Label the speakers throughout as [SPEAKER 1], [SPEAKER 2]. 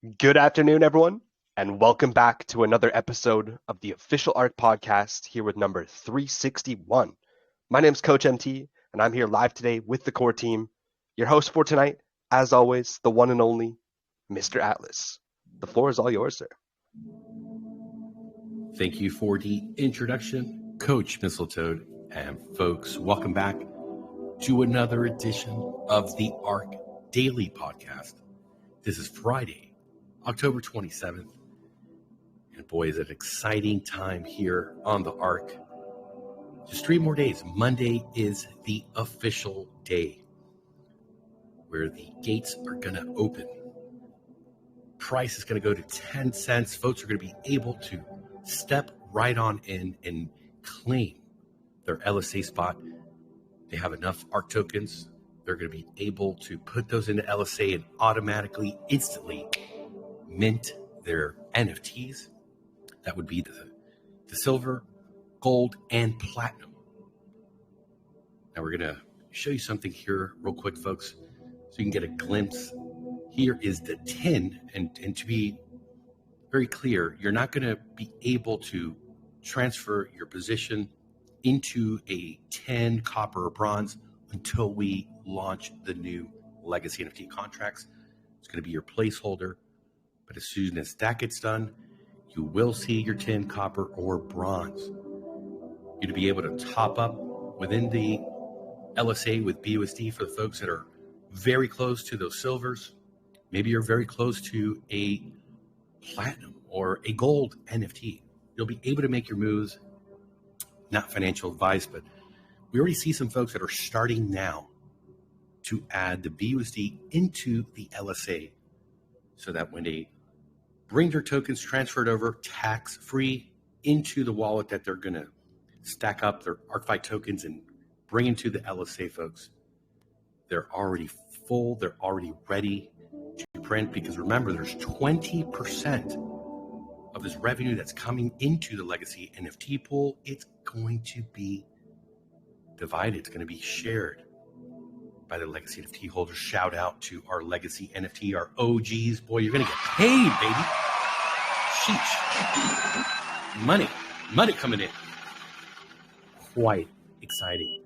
[SPEAKER 1] Good afternoon, everyone, and welcome back to another episode of the official ARK podcast here with number 361. My name is Coach MT, and I'm here live today with the core team. Your host for tonight, as always, the one and only Mr. Atlas. The floor is all yours, sir.
[SPEAKER 2] Thank you for the introduction, Coach Mistletoe. And folks, welcome back to another edition of the ARK Daily Podcast. This is Friday, October 27th. And boy, is it an exciting time here on the ARK. Just 3 more days. Monday is the official day where the gates are going to open. Price is going to go to 10 cents. Folks are going to be able to step right on in and claim their LSA spot. They have enough ARK tokens. They're going to be able to put those into LSA and automatically, instantly mint their NFTs. That would be the silver, gold, and platinum. Now we're going to show you something here real quick, folks, so you can get a glimpse. Here is the 10, and to be very clear, you're not going to be able to transfer your position into a 10 copper or bronze until we launch the new legacy NFT contracts. It's going to be your placeholder, but as soon as that gets done, you will see your 10 copper or bronze. You're going to be able to top up within the LSA with BUSD for the folks that are very close to those silvers. Maybe you're very close to a platinum or a gold NFT. You'll be able to make your moves. Not financial advice, but we already see some folks that are starting now to add the BUSD into the LSA so that when they bring their tokens transferred over tax-free into the wallet that they're going to stack up their ArkFi tokens and bring into the LSA, folks, they're already full, they're already ready to print, because remember, there's 20% of this revenue that's coming into the legacy NFT pool. It's going to be divided. It's going to be shared by the legacy NFT holders. Shout out to our legacy NFT, our OGs. Boy, you're going to get paid, baby. Sheesh. Money coming in. Quite exciting.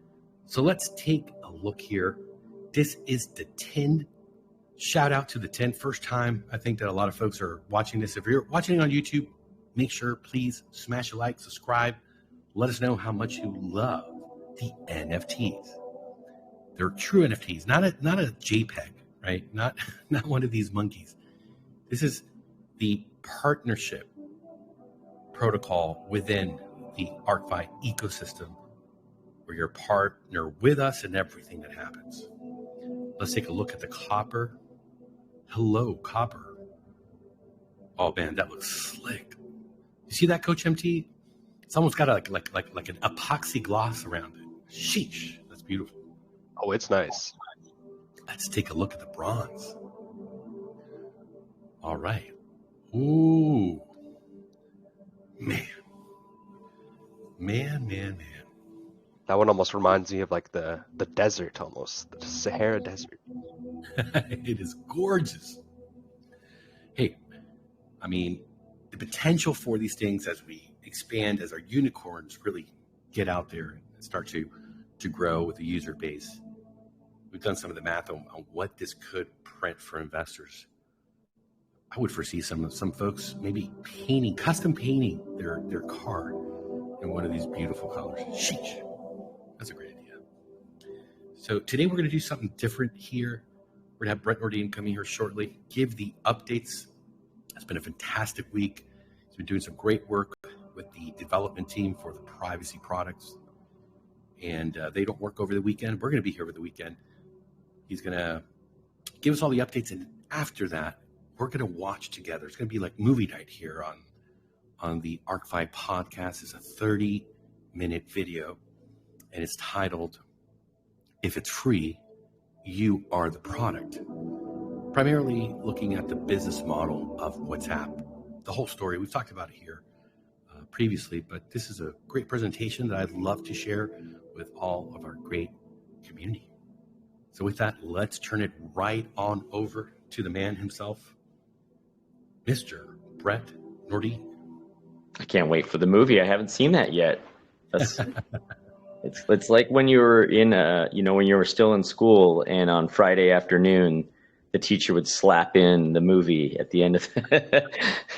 [SPEAKER 2] So let's take a look here. This is the 10. Shout out to the 10. First time I think that a lot of folks are watching this. If you're watching on YouTube, make sure, please smash a like, subscribe. Let us know how much you love the NFTs. They're true NFTs, not a JPEG, right? Not one of these monkeys. This is the partnership protocol within the ArkFi ecosystem, where you're a partner with us in everything that happens. Let's take a look at the copper. Hello, copper. Oh man, that looks slick. You see that, Coach MT? It's almost got like an epoxy gloss around it. Sheesh, that's beautiful.
[SPEAKER 1] Oh, it's nice.
[SPEAKER 2] Let's take a look at the bronze. All right. Ooh. Man.
[SPEAKER 1] That one almost reminds me of like the desert almost, the Sahara Desert.
[SPEAKER 2] It is gorgeous. Hey, I mean, the potential for these things as we expand, as our unicorns really get out there and start to grow with the user base. We've done some of the math on what this could print for investors. I would foresee some folks maybe custom painting their car in one of these beautiful colors. Sheesh. That's a great idea. So today we're going to do something different here. We're going to have Brett Nordin coming here shortly, give the updates. It's been a fantastic week. He's been doing some great work with the development team for the privacy products. And they don't work over the weekend. We're going to be here over the weekend. He's going to give us all the updates. And after that, we're going to watch together. It's going to be like movie night here on the ArkFi podcast. It's a 30-minute video. And it's titled, If It's Free, You Are the Product. Primarily looking at the business model of WhatsApp. The whole story, we've talked about it here previously, but this is a great presentation that I'd love to share with all of our great community. So with that, let's turn it right on over to the man himself, Mr. Brett Nordin.
[SPEAKER 3] I can't wait for the movie. I haven't seen that yet. That's it's like when you were in when you were still in school and on Friday afternoon the teacher would slap in the movie at the end of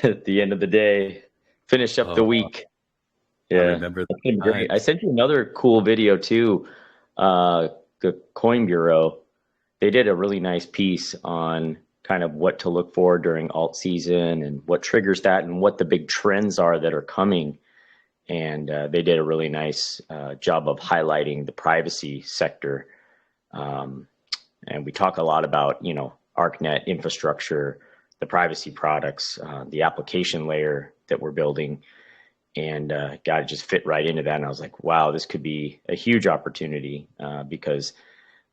[SPEAKER 3] at the end of the day, finish up the week.
[SPEAKER 2] I
[SPEAKER 3] Yeah,
[SPEAKER 2] remember
[SPEAKER 3] that's been great. I sent you another cool video too. The Coin Bureau, they did a really nice piece on kind of what to look for during alt season and what triggers that and what the big trends are that are coming. And they did a really nice job of highlighting the privacy sector. And we talk a lot about, ArkNet infrastructure, the privacy products, the application layer that we're building. And got to just fit right into that. And I was like, wow, this could be a huge opportunity because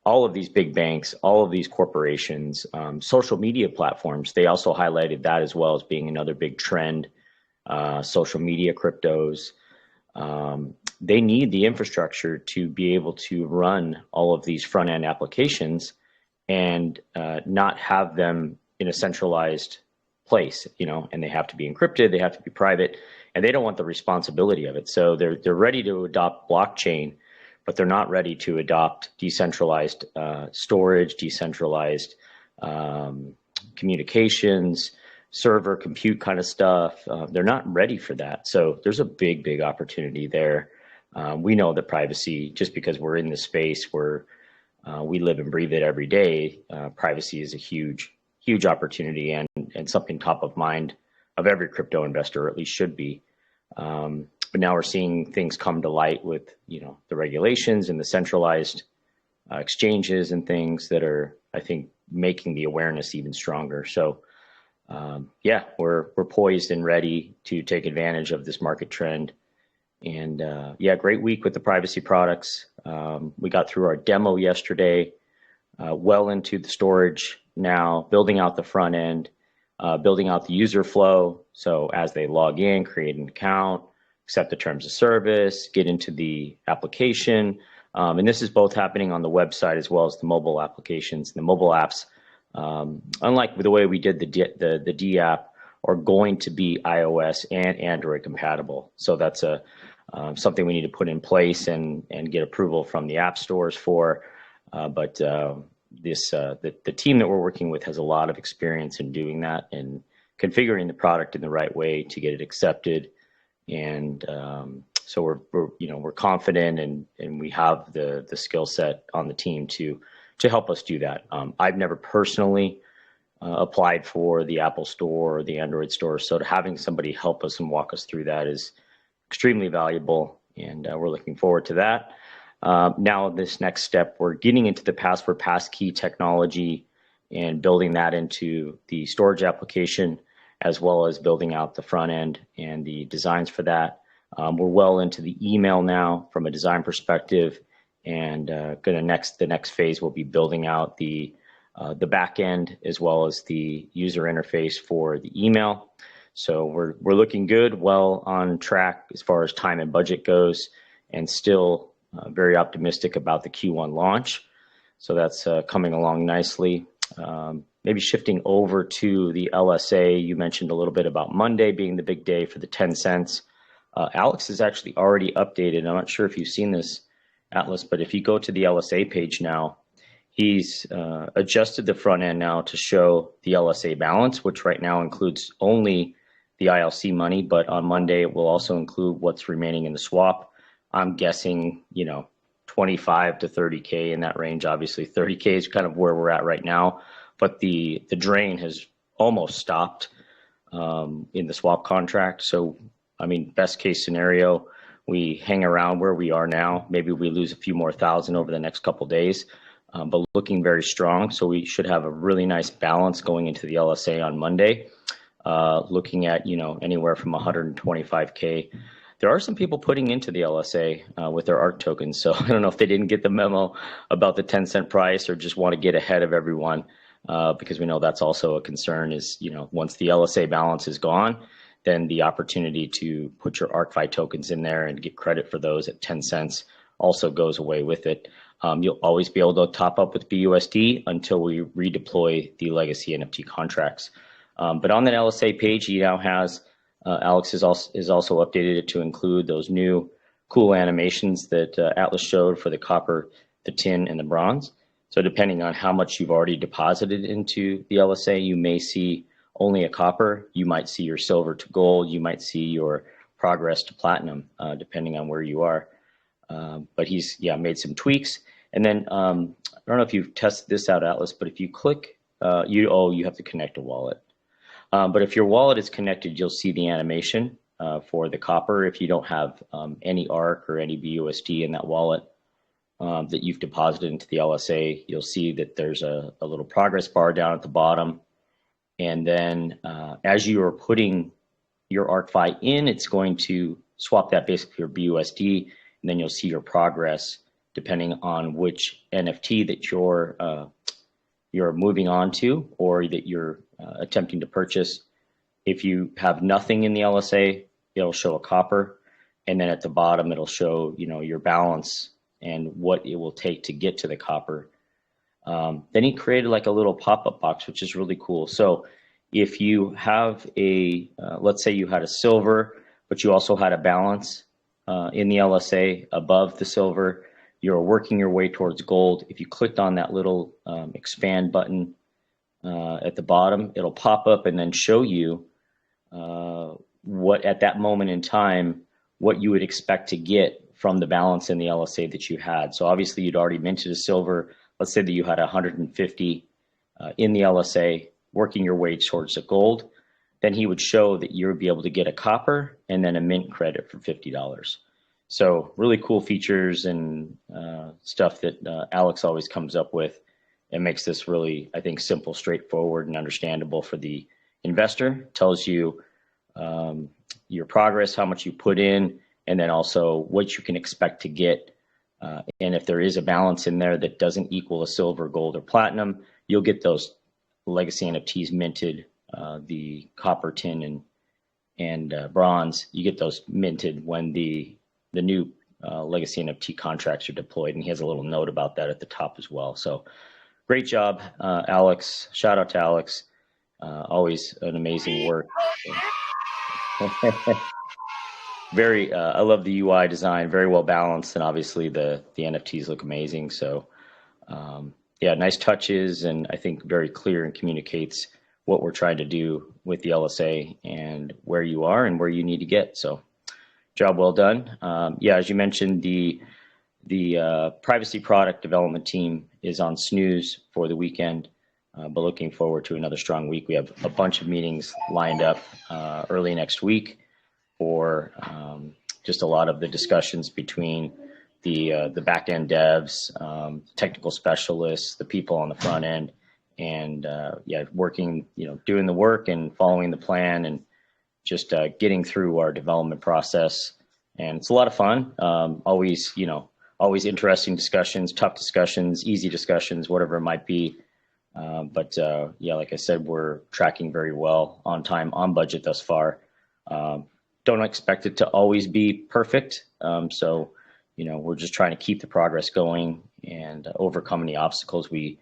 [SPEAKER 3] all of these big banks, all of these corporations, social media platforms, they also highlighted that as well as being another big trend. Social media cryptos, they need the infrastructure to be able to run all of these front end applications and not have them in a centralized place, and they have to be encrypted, they have to be private, and they don't want the responsibility of it. So they're ready to adopt blockchain, but they're not ready to adopt decentralized storage, decentralized communications, server compute kind of stuff. They're not ready for that. So there's a big, big opportunity there. We know that privacy, just because we're in this space where we live and breathe it every day, privacy is a huge, huge opportunity and something top of mind of every crypto investor, or at least should be. But now we're seeing things come to light with, the regulations and the centralized exchanges and things that are, I think, making the awareness even stronger. So, we're poised and ready to take advantage of this market trend. And great week with the privacy products. We got through our demo yesterday, well into the storage now, building out the front end, building out the user flow. So as they log in, create an account, accept the terms of service, get into the application. And this is both happening on the website as well as the mobile applications. The mobile apps, unlike the way we did the D app, are going to be iOS and Android compatible. So that's something we need to put in place and get approval from the app stores for. But the team that we're working with has a lot of experience in doing that and configuring the product in the right way to get it accepted. And so we're confident and we have the skill set on the team to help us do that. I've never personally applied for the Apple Store or the Android Store, so having somebody help us and walk us through that is extremely valuable, and we're looking forward to that. Now, this next step, we're getting into the password passkey technology and building that into the storage application, as well as building out the front end and the designs for that. We're well into the email now from a design perspective, and the next phase will be building out the back end as well as the user interface for the email. So we're looking good, well on track as far as time and budget goes, and still very optimistic about the Q1 launch. So that's coming along nicely. Maybe shifting over to the LSA, you mentioned a little bit about Monday being the big day for the 10 cents. Alex is actually already updated. I'm not sure if you've seen this, Atlas, but if you go to the LSA page now, he's adjusted the front end now to show the LSA balance, which right now includes only the ILC money, but on Monday it will also include what's remaining in the swap. I'm guessing, 25 to 30K in that range. Obviously 30K is kind of where we're at right now, but the drain has almost stopped in the swap contract. So, best case scenario, we hang around where we are now. Maybe we lose a few more thousand over the next couple of days, but looking very strong. So we should have a really nice balance going into the LSA on Monday. Looking at, anywhere from 125K. There are some people putting into the LSA with their ARK tokens. So I don't know if they didn't get the memo about the 10 cent price or just want to get ahead of everyone because we know that's also a concern is, once the LSA balance is gone, then the opportunity to put your ArkFi tokens in there and get credit for those at 10 cents also goes away with it. You'll always be able to top up with BUSD until we redeploy the legacy NFT contracts. But on that LSA page, he now has, Alex has also updated it to include those new cool animations that Atlas showed for the copper, the tin, and the bronze. So depending on how much you've already deposited into the LSA, you may see only a copper, you might see your silver to gold, you might see your progress to platinum, depending on where you are. But he's made some tweaks. And then I don't know if you've tested this out, Atlas, but if you click, you have to connect a wallet. But if your wallet is connected, you'll see the animation for the copper. If you don't have any ARK or any BUSD in that wallet that you've deposited into the LSA, you'll see that there's a little progress bar down at the bottom. And then as you are putting your ArkFi in, it's going to swap that basically for BUSD, and then you'll see your progress depending on which NFT that you're moving on to or that you're attempting to purchase. If you have nothing in the LSA, it'll show a copper, and then at the bottom it'll show your balance and what it will take to get to the copper. Then he created like a little pop-up box, which is really cool. So if you have let's say you had a silver, but you also had a balance in the LSA above the silver, you're working your way towards gold. If you clicked on that little expand button at the bottom, it'll pop up and then show you what at that moment in time, what you would expect to get from the balance in the LSA that you had. So obviously you'd already minted a silver. Let's say that you had 150 in the LSA, working your way towards the gold. Then he would show that you would be able to get a copper and then a mint credit for $50. So really cool features and stuff that Alex always comes up with. It makes this really, I think, simple, straightforward, and understandable for the investor. Tells you your progress, how much you put in, and then also what you can expect to get. And if there is a balance in there that doesn't equal a silver, gold, or platinum, you'll get those legacy NFTs minted, the copper, tin, and bronze. You get those minted when the new legacy NFT contracts are deployed. And he has a little note about that at the top as well. So great job, Alex. Shout out to Alex. Always an amazing work. Very, I love the UI design, very well balanced, and obviously the NFTs look amazing. So nice touches, and I think very clear and communicates what we're trying to do with the LSA and where you are and where you need to get. So job well done. As you mentioned, the privacy product development team is on snooze for the weekend, but looking forward to another strong week. We have a bunch of meetings lined up early next week for just a lot of the discussions between the back end devs, technical specialists, the people on the front end, and working, doing the work and following the plan and just getting through our development process. And it's a lot of fun. Always interesting discussions, tough discussions, easy discussions, whatever it might be. But like I said, we're tracking very well, on time, on budget thus far. Don't expect it to always be perfect. So we're just trying to keep the progress going and overcome any obstacles we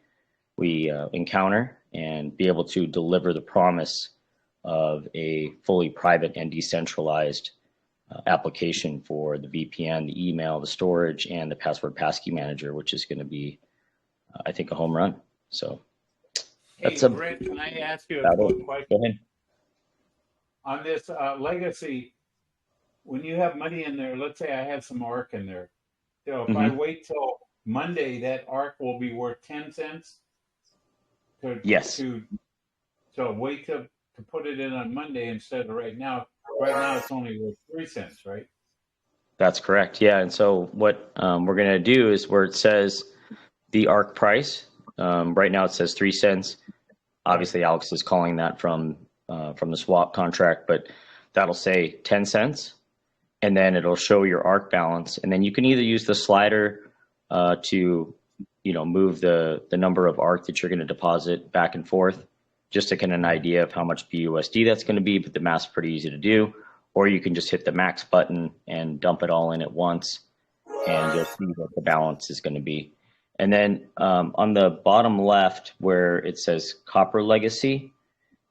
[SPEAKER 3] encounter and be able to deliver the promise of a fully private and decentralized application for the VPN, the email, the storage, and the password passkey manager, which is going to be, I think, a home run. So
[SPEAKER 4] that's Brent, can I ask you a quick question?
[SPEAKER 3] Go ahead.
[SPEAKER 4] On this legacy, when you have money in there, let's say I have some ARK in there. So if I wait till Monday, that ARK will be worth 10 cents?
[SPEAKER 3] Yes.
[SPEAKER 4] So wait to put it in on Monday instead of right now. Right now it's only worth 3 cents, right?
[SPEAKER 3] That's correct. Yeah. And so what we're going to do is where it says the ARK price, right now it says 3 cents. Obviously, Alex is calling that from the swap contract, but that'll say 10 cents. And then it'll show your ARK balance. And then you can either use the slider to move the number of ARK that you're going to deposit back and forth, just to get an idea of how much BUSD that's going to be, but the math's pretty easy to do. Or you can just hit the max button and dump it all in at once, and you'll see what the balance is going to be. And then on the bottom left where it says Copper Legacy,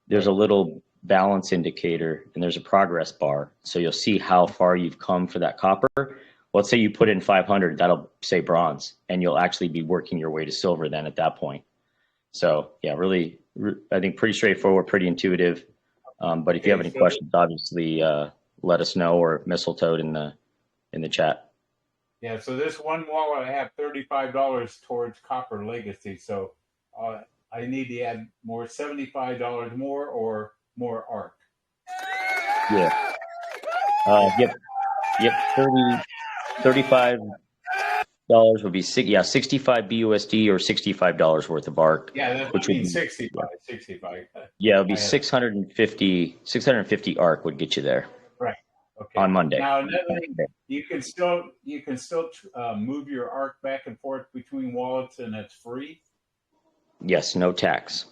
[SPEAKER 3] there's a little balance indicator and there's a progress bar. So you'll see how far you've come for that copper. Let's say you put in 500, that'll say bronze, and you'll actually be working your way to silver then at that point. So yeah, really, I think pretty straightforward, pretty intuitive. But if you have any questions, obviously let us know, or Mistletoe in the chat.
[SPEAKER 4] Yeah, so this one wallet, I have $35 towards Copper Legacy. So I need to add more, $75 more, or more ARK.
[SPEAKER 3] Yeah. Yep. $35 would be 65 BUSD or $65 worth of ARK.
[SPEAKER 4] Yeah, that's
[SPEAKER 3] which would be
[SPEAKER 4] 65. 65.
[SPEAKER 3] Yeah, it'll be 650 ARK would get you there.
[SPEAKER 4] Right. Okay.
[SPEAKER 3] On Monday.
[SPEAKER 4] Now another thing, you can still move your ARK back and forth between wallets, and it's free.
[SPEAKER 3] Yes, no tax.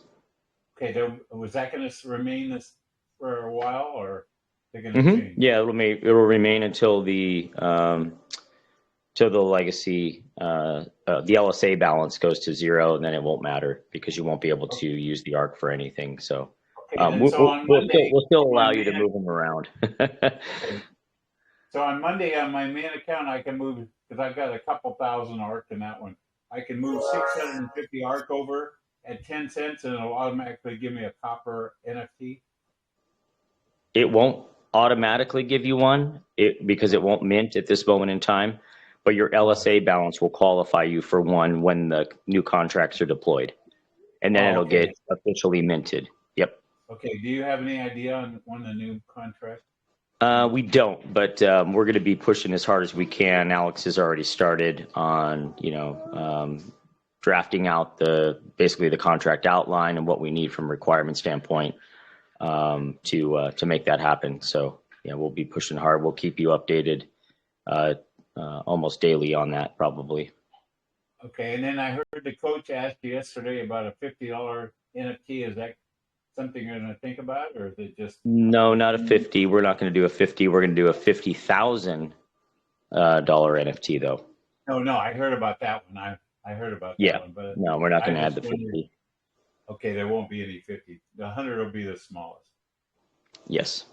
[SPEAKER 4] Okay. Was that going to remain this for a while, or they're going to change?
[SPEAKER 3] Yeah, it'll remain until the legacy, the LSA balance goes to zero, and then it won't matter because you won't be able to use the ARK for anything. So, we'll still allow you to move them around.
[SPEAKER 4] Okay. So on Monday on my main account, I can move, because I've got a couple thousand ARK in that one. I can move 650 ARK over at 10 cents, and it'll automatically give me a copper NFT.
[SPEAKER 3] It won't automatically give you one because it won't mint at this moment in time, but your LSA balance will qualify you for one when the new contracts are deployed, and then it'll get officially minted. Yep.
[SPEAKER 4] Okay. Do you have any idea on when the new contract?
[SPEAKER 3] We don't, but we're going to be pushing as hard as we can. Alex has already started on, drafting out basically the contract outline and what we need from a requirement standpoint to make that happen. So yeah, we'll be pushing hard. We'll keep you updated almost daily on that, probably.
[SPEAKER 4] Okay, and then I heard the coach ask you yesterday about a $50 NFT. Is that something you're going to think about, or is it just?
[SPEAKER 3] No, not a 50. We're not going to do a 50. We're going to do a $50,000 NFT though.
[SPEAKER 4] No, I heard about that one. I heard about that one, but
[SPEAKER 3] no, we're not going to add the 50.
[SPEAKER 4] Okay, there won't be any 50. The 100 will be the smallest.
[SPEAKER 3] Yes.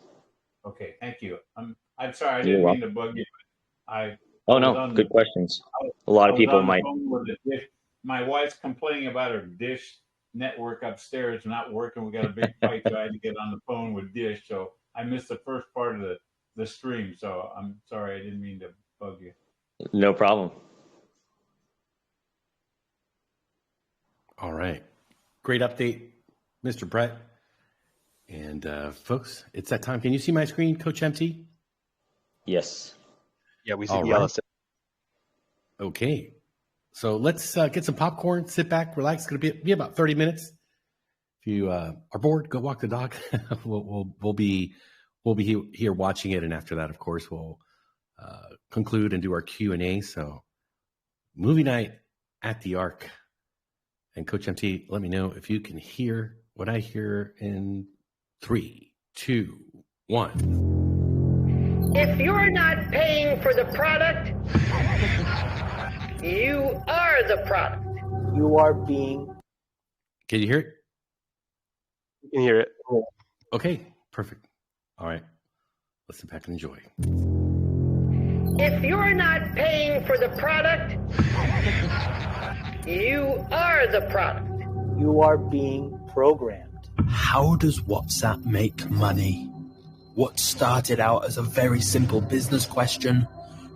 [SPEAKER 4] Okay, thank you. I'm sorry, I didn't mean to bug you.
[SPEAKER 3] Good questions. A lot of people might.
[SPEAKER 4] My wife's complaining about her Dish network upstairs not working. We got a big fight, so I had to get on the phone with Dish. So I missed the first part of the stream. So I'm sorry, I didn't mean to bug you.
[SPEAKER 3] No problem.
[SPEAKER 2] All right. Great update, Mr. Brett. And folks, it's that time. Can you see my screen, Coach MT?
[SPEAKER 3] Yes.
[SPEAKER 1] Yeah, we see the LSA.
[SPEAKER 2] Okay. So let's get some popcorn, sit back, relax. It's going to be about 30 minutes. If you are bored, go walk the dog. we'll be here watching it, and after that, of course, we'll conclude and do our Q&A. So, movie night at the ARK. And Coach MT, let me know if you can hear what I hear in 3, 2, 1.
[SPEAKER 5] If you're not paying for the product, you are the product.
[SPEAKER 6] You are being.
[SPEAKER 2] Can you hear it?
[SPEAKER 1] You can hear it.
[SPEAKER 2] Okay, perfect. All right, let's sit back and enjoy.
[SPEAKER 5] If you're not paying for the product, you are the product.
[SPEAKER 6] You are being programmed.
[SPEAKER 7] How does WhatsApp make money? What started out as a very simple business question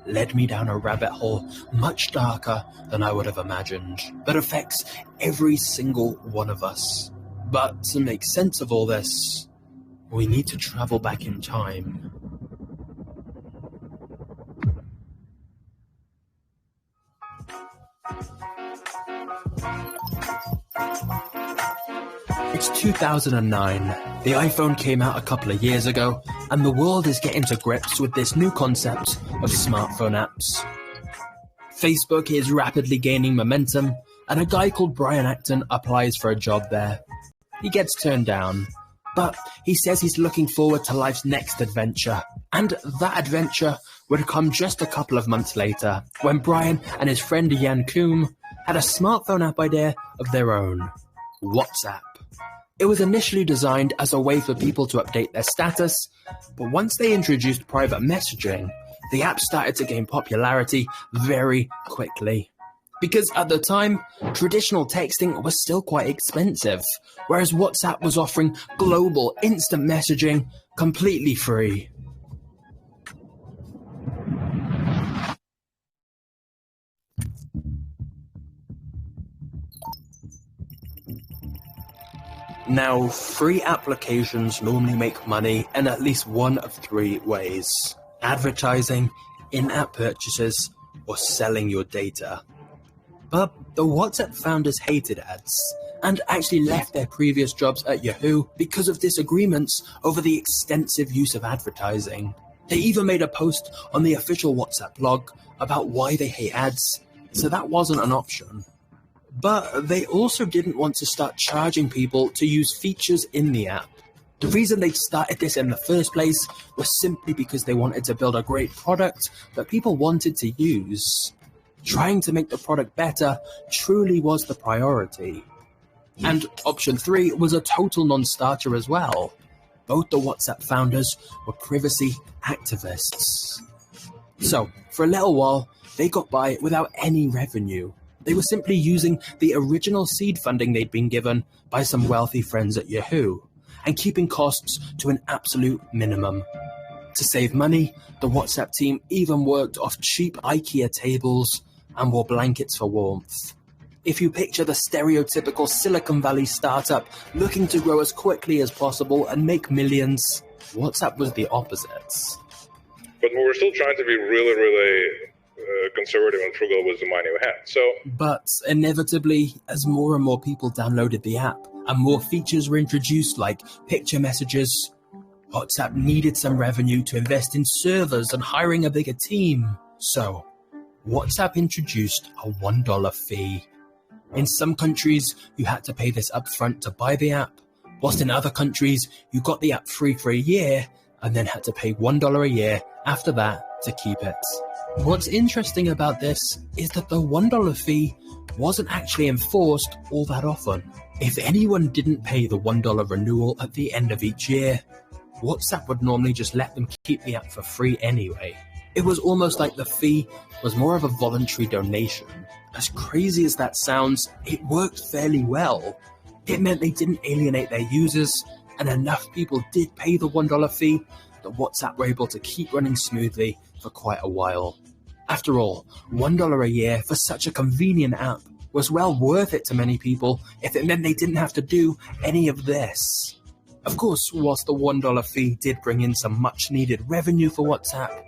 [SPEAKER 7] led me down a rabbit hole much darker than I would have imagined, that affects every single one of us. But to make sense of all this, we need to travel back in time. It's 2009. The iPhone came out a couple of years ago, and the world is getting to grips with this new concept of smartphone apps. Facebook is rapidly gaining momentum, and a guy called Brian Acton applies for a job there. He gets turned down, but he says he's looking forward to life's next adventure. And that adventure would come just a couple of months later, when Brian and his friend Jan Koum had a smartphone app idea of their own, WhatsApp. It was initially designed as a way for people to update their status, but once they introduced private messaging, the app started to gain popularity very quickly. Because at the time, traditional texting was still quite expensive, whereas WhatsApp was offering global instant messaging completely free. Now, free applications normally make money in at least one of three ways: advertising, in-app purchases, or selling your data. But the WhatsApp founders hated ads and actually left their previous jobs at Yahoo because of disagreements over the extensive use of advertising. They even made a post on the official WhatsApp blog about why they hate ads, so that wasn't an option. But they also didn't want to start charging people to use features in the app. The reason they started this in the first place was simply because they wanted to build a great product that people wanted to use. Trying to make the product better truly was the priority. And option 3 was a total non-starter as well. Both the WhatsApp founders were privacy activists. So, for a little while, they got by without any revenue. They were simply using the original seed funding they'd been given by some wealthy friends at Yahoo, and keeping costs to an absolute minimum. To save money, the WhatsApp team even worked off cheap IKEA tables and wore blankets for warmth. If you picture the stereotypical Silicon Valley startup looking to grow as quickly as possible and make millions, WhatsApp was the opposite.
[SPEAKER 8] But we were still trying to be really conservative and frugal with the money we had.
[SPEAKER 7] But inevitably, as more and more people downloaded the app and more features were introduced like picture messages, WhatsApp needed some revenue to invest in servers and hiring a bigger team. So, WhatsApp introduced a $1 fee. In some countries, you had to pay this upfront to buy the app, whilst in other countries, you got the app free for a year and then had to pay $1 a year after that to keep it. What's interesting about this is that the $1 fee wasn't actually enforced all that often. If anyone didn't pay the $1 renewal at the end of each year, WhatsApp would normally just let them keep the app for free anyway. It was almost like the fee was more of a voluntary donation. As crazy as that sounds, it worked fairly well. It meant they didn't alienate their users, and enough people did pay the $1 fee that WhatsApp were able to keep running smoothly for quite a while. After all, $1 a year for such a convenient app was well worth it to many people if it meant they didn't have to do any of this. Of course, whilst the $1 fee did bring in some much needed revenue for WhatsApp,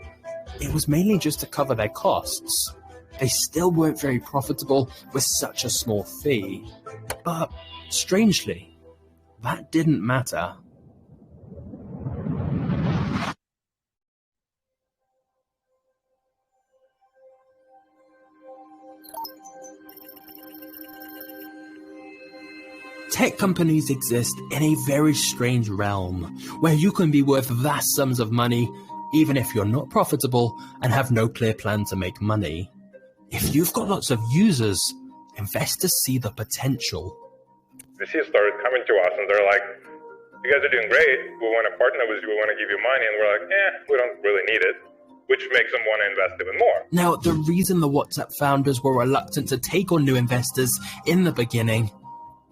[SPEAKER 7] it was mainly just to cover their costs. They still weren't very profitable with such a small fee. But, strangely, that didn't matter. Tech companies exist in a very strange realm, where you can be worth vast sums of money even if you're not profitable and have no clear plan to make money. If you've got lots of users, investors see the potential.
[SPEAKER 8] VCs started coming to us and they're like, you guys are doing great, we want to partner with you, we want to give you money, and we're like, we don't really need it, which makes them want to invest even more.
[SPEAKER 7] Now, the reason the WhatsApp founders were reluctant to take on new investors in the beginning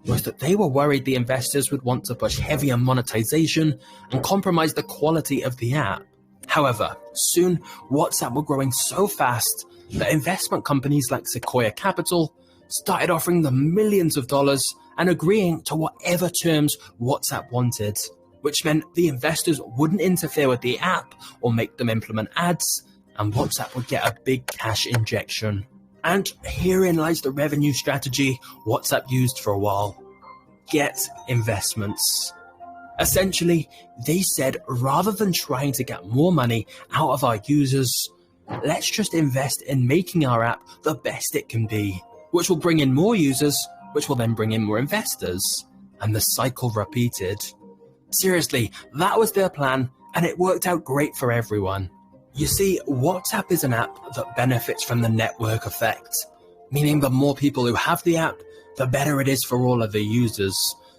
[SPEAKER 7] was that they were worried the investors would want to push heavier monetization and compromise the quality of the app. However, soon WhatsApp were growing so fast that investment companies like Sequoia Capital started offering them millions of dollars and agreeing to whatever terms WhatsApp wanted, which meant the investors wouldn't interfere with the app or make them implement ads, and WhatsApp would get a big cash injection. And herein lies the revenue strategy WhatsApp used for a while: get investments. Essentially, they said rather than trying to get more money out of our users, let's just invest in making our app the best it can be, which will bring in more users, which will then bring in more investors. And the cycle repeated. Seriously, that was their plan, and it worked out great for everyone. You see, WhatsApp is an app that benefits from the network effect, meaning the more people who have the app, the better it is for all of the users.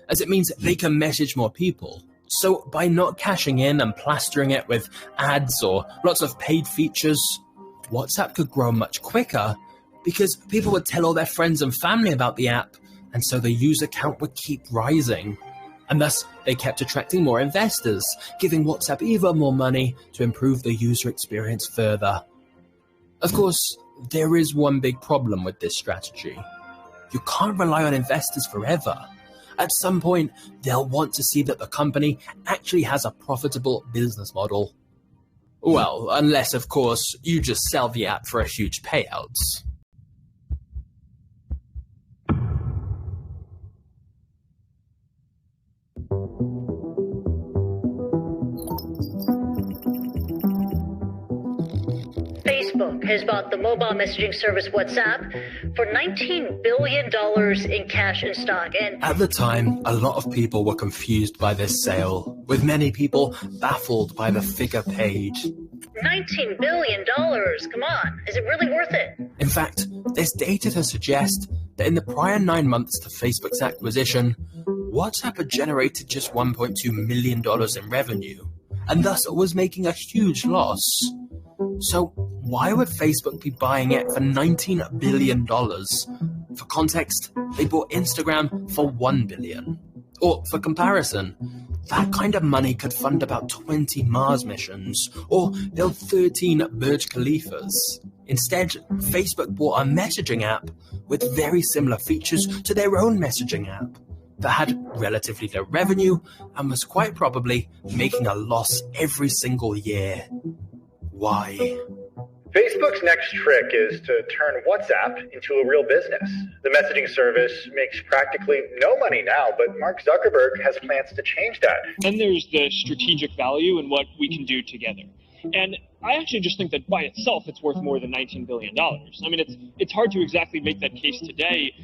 [SPEAKER 7] as it means they can message more people. So by not cashing in and plastering it with ads or lots of paid features, WhatsApp could grow much quicker because people would tell all their friends and family about the app, and so the user count would keep rising. And thus, they kept attracting more investors, giving WhatsApp even more money to improve the user experience further. Of course, there is one big problem with this strategy. You can't rely on investors forever. At some point, they'll want to see that the company actually has a profitable business model. Well, unless, of course, you just sell the app for a huge payout.
[SPEAKER 9] Facebook has bought the mobile messaging service WhatsApp for $19 billion in cash and stock. And
[SPEAKER 7] at the time, a lot of people were confused by this sale, with many people baffled by the figure paid.
[SPEAKER 9] $19 billion? Come on, is it really worth it?
[SPEAKER 7] In fact, there's data to suggest that in the prior 9 months to Facebook's acquisition, WhatsApp had generated just $1.2 million in revenue, and thus was making a huge loss. So why would Facebook be buying it for $19 billion? For context, they bought Instagram for $1 billion. Or for comparison, that kind of money could fund about 20 Mars missions or build 13 Burj Khalifas. Instead, Facebook bought a messaging app with very similar features to their own messaging app that had relatively low revenue and was quite probably making a loss every single year. Why?
[SPEAKER 10] Facebook's next trick is to turn WhatsApp into a real business. The messaging service makes practically no money now, but Mark Zuckerberg has plans to change that.
[SPEAKER 11] Then there's the strategic value and what we can do together. And I actually just think that by itself, it's worth more than $19 billion. I mean, it's hard to exactly make that case today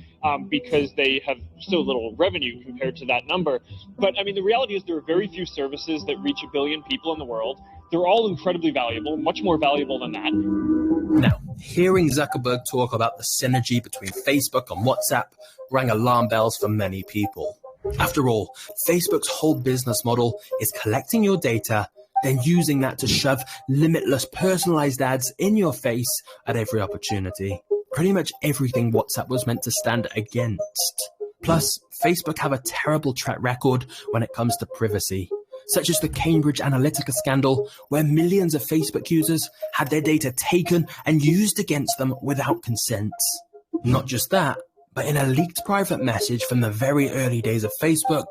[SPEAKER 11] because they have so little revenue compared to that number. But I mean, the reality is there are very few services that reach 1 billion people in the world. They're all incredibly valuable, much more valuable than that.
[SPEAKER 7] Now, hearing Zuckerberg talk about the synergy between Facebook and WhatsApp rang alarm bells for many people. After all, Facebook's whole business model is collecting your data, then using that to shove limitless personalized ads in your face at every opportunity. Pretty much everything WhatsApp was meant to stand against. Plus, Facebook have a terrible track record when it comes to privacy, such as the Cambridge Analytica scandal, where millions of Facebook users had their data taken and used against them without consent. Not just that, but in a leaked private message from the very early days of Facebook,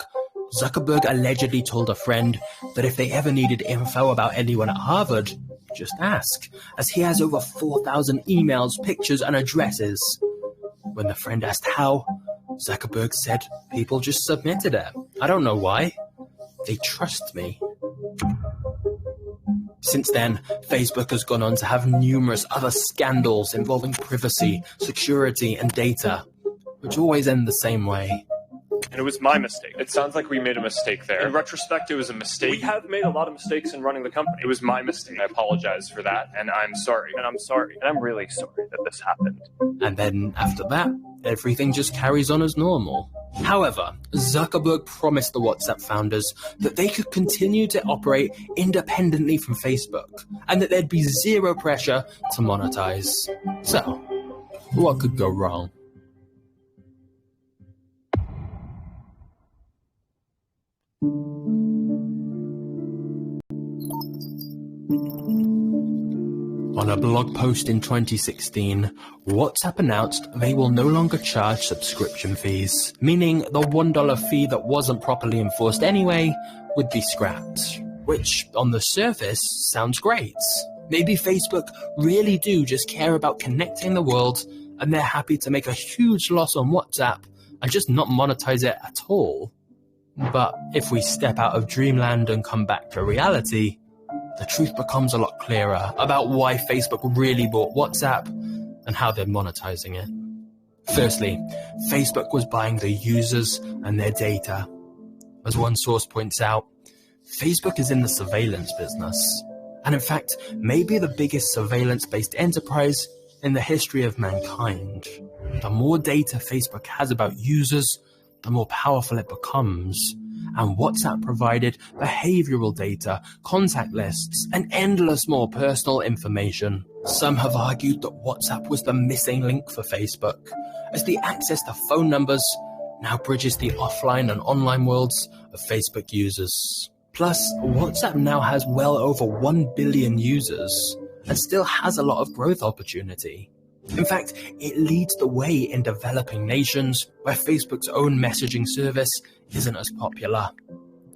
[SPEAKER 7] Zuckerberg allegedly told a friend that if they ever needed info about anyone at Harvard, just ask, as he has over 4,000 emails, pictures, and addresses. When the friend asked how, Zuckerberg said people just submitted it. I don't know why. They trust me. Since then, Facebook has gone on to have numerous other scandals involving privacy, security, and data, which always end the same way.
[SPEAKER 12] And it was my mistake.
[SPEAKER 13] It sounds like we made a mistake there.
[SPEAKER 12] In retrospect, it was a mistake.
[SPEAKER 13] We have made a lot of mistakes in running the company.
[SPEAKER 12] It was my mistake.
[SPEAKER 13] I apologize for that, and I'm sorry.
[SPEAKER 12] And I'm sorry.
[SPEAKER 13] And I'm really sorry that this happened.
[SPEAKER 7] And then after that, everything just carries on as normal. However, Zuckerberg promised the WhatsApp founders that they could continue to operate independently from Facebook, and that there'd be zero pressure to monetize. So, what could go wrong? On a blog post in 2016, WhatsApp announced they will no longer charge subscription fees, meaning the $1 fee that wasn't properly enforced anyway would be scrapped. Which, on the surface, sounds great. Maybe Facebook really do just care about connecting the world, and they're happy to make a huge loss on WhatsApp and just not monetize it at all. But if we step out of dreamland and come back to reality, the truth becomes a lot clearer about why Facebook really bought WhatsApp and how they're monetizing it. Firstly, Facebook was buying the users and their data. As one source points out, Facebook is in the surveillance business, and in fact, maybe the biggest surveillance-based enterprise in the history of mankind. The more data Facebook has about users, the more powerful it becomes. And WhatsApp provided behavioral data, contact lists, and endless more personal information. Some have argued that WhatsApp was the missing link for Facebook, as the access to phone numbers now bridges the offline and online worlds of Facebook users. Plus, WhatsApp now has well over 1 billion users and still has a lot of growth opportunity. In fact, it leads the way in developing nations where Facebook's own messaging service isn't as popular.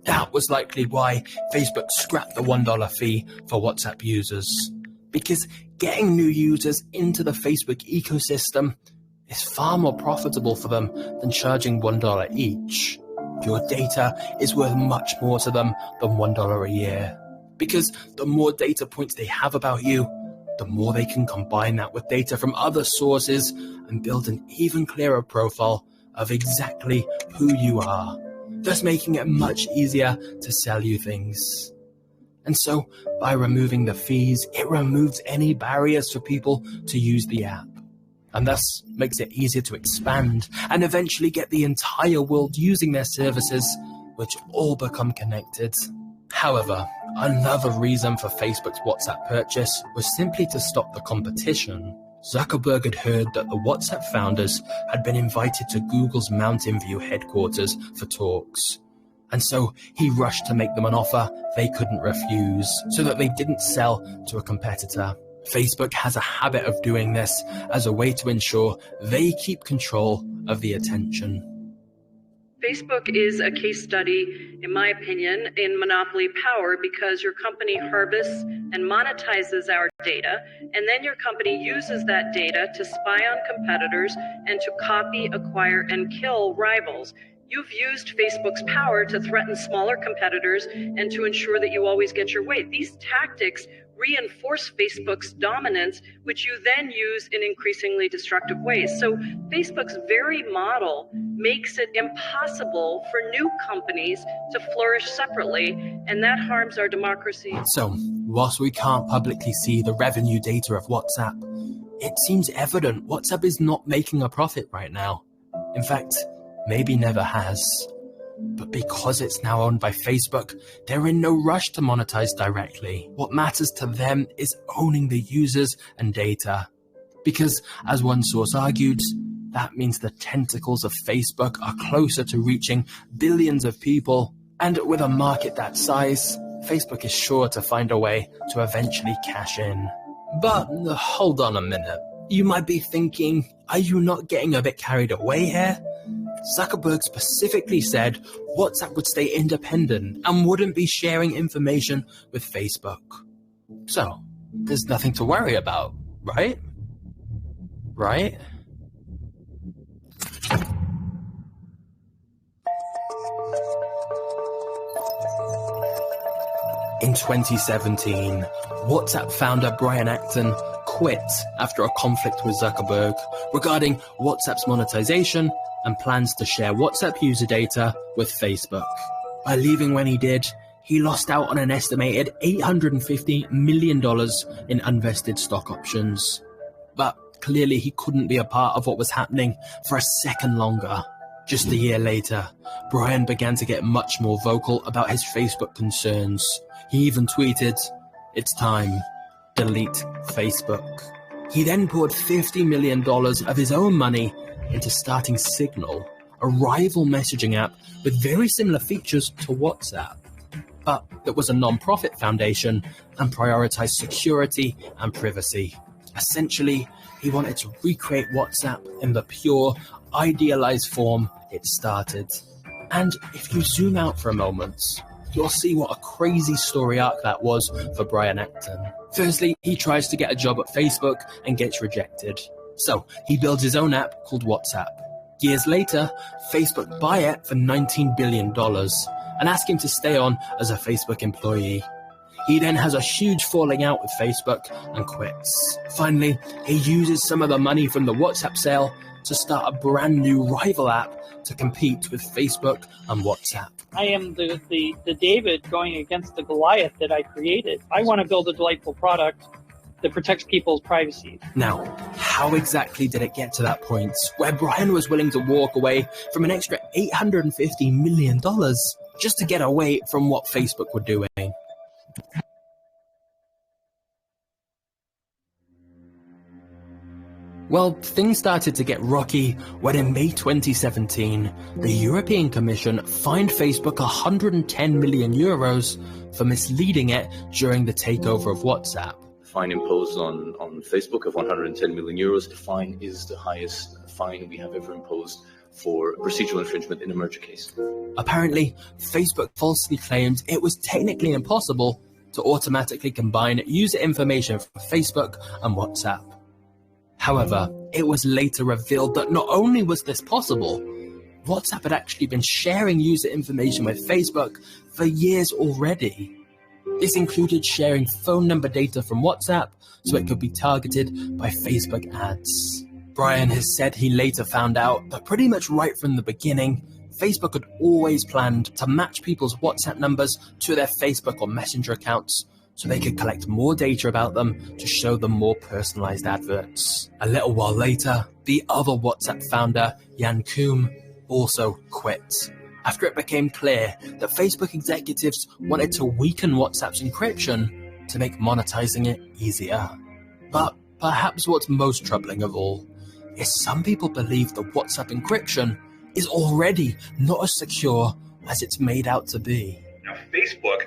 [SPEAKER 7] That was likely why Facebook scrapped the $1 fee for WhatsApp users, because getting new users into the Facebook ecosystem is far more profitable for them than charging $1 each. Your data is worth much more to them than $1 a year, because the more data points they have about you, the more they can combine that with data from other sources and build an even clearer profile of exactly who you are, thus making it much easier to sell you things. And so, by removing the fees, it removes any barriers for people to use the app, and thus makes it easier to expand and eventually get the entire world using their services, which all become connected. However, another reason for Facebook's WhatsApp purchase was simply to stop the competition. Zuckerberg had heard that the WhatsApp founders had been invited to Google's Mountain View headquarters for talks. And so he rushed to make them an offer they couldn't refuse, so that they didn't sell to a competitor. Facebook has a habit of doing this as a way to ensure they keep control of the attention.
[SPEAKER 14] Facebook is a case study, in my opinion, in monopoly power, because your company harvests and monetizes our data, and then your company uses that data to spy on competitors and to copy, acquire, and kill rivals. You've used Facebook's power to threaten smaller competitors and to ensure that you always get your way. These tactics reinforce Facebook's dominance, which you then use in increasingly destructive ways. So Facebook's very model makes it impossible for new companies to flourish separately, and that harms our democracy.
[SPEAKER 7] So, whilst we can't publicly see the revenue data of WhatsApp, it seems evident WhatsApp is not making a profit right now. In fact, maybe never has. But because it's now owned by Facebook, they're in no rush to monetize directly. What matters to them is owning the users and data. Because, as one source argued, that means the tentacles of Facebook are closer to reaching billions of people. And with a market that size, Facebook is sure to find a way to eventually cash in. But hold on a minute. You might be thinking, are you not getting a bit carried away here? Zuckerberg specifically said WhatsApp would stay independent and wouldn't be sharing information with Facebook. So, there's nothing to worry about, right? Right? In 2017, WhatsApp founder Brian Acton quit after a conflict with Zuckerberg regarding WhatsApp's monetization and plans to share WhatsApp user data with Facebook. By leaving when he did, he lost out on an estimated $850 million in unvested stock options. But clearly he couldn't be a part of what was happening for a second longer. Just a year later, Brian began to get much more vocal about his Facebook concerns. He even tweeted, "It's time. Delete Facebook." He then poured $50 million of his own money into starting Signal, a rival messaging app with very similar features to WhatsApp, but that was a non-profit foundation and prioritized security and privacy. Essentially, he wanted to recreate WhatsApp in the pure, idealized form it started. And if you zoom out for a moment, you'll see what a crazy story arc that was for Brian Acton. Firstly, he tries to get a job at Facebook and gets rejected. So he builds his own app called WhatsApp. Years later, Facebook buy it for $19 billion and ask him to stay on as a Facebook employee. He then has a huge falling out with Facebook and quits. Finally, he uses some of the money from the WhatsApp sale to start a brand new rival app to compete with Facebook and WhatsApp.
[SPEAKER 15] I am the David going against the Goliath that I created. I want to build a delightful product
[SPEAKER 11] that protects people's privacy.
[SPEAKER 7] Now, how exactly did it get to that point where Brian was willing to walk away from an extra $850 million just to get away from what Facebook were doing? Well, things started to get rocky when in May 2017, the European Commission fined Facebook 110 million euros for misleading it during the takeover of WhatsApp.
[SPEAKER 15] The fine imposed on Facebook of 110 million euros. The fine is the highest fine we have ever imposed for procedural infringement in a merger case.
[SPEAKER 7] Apparently, Facebook falsely claimed it was technically impossible to automatically combine user information from Facebook and WhatsApp. However, it was later revealed that not only was this possible, WhatsApp had actually been sharing user information with Facebook for years already. This included sharing phone number data from WhatsApp so it could be targeted by Facebook ads. Brian has said he later found out that pretty much right from the beginning, Facebook had always planned to match people's WhatsApp numbers to their Facebook or Messenger accounts so they could collect more data about them to show them more personalized adverts. A little while later, the other WhatsApp founder, Jan Koum, also quit after it became clear that Facebook executives wanted to weaken WhatsApp's encryption to make monetizing it easier. But perhaps what's most troubling of all is some people believe that WhatsApp encryption is already not as secure as it's made out to be.
[SPEAKER 16] Now, Facebook,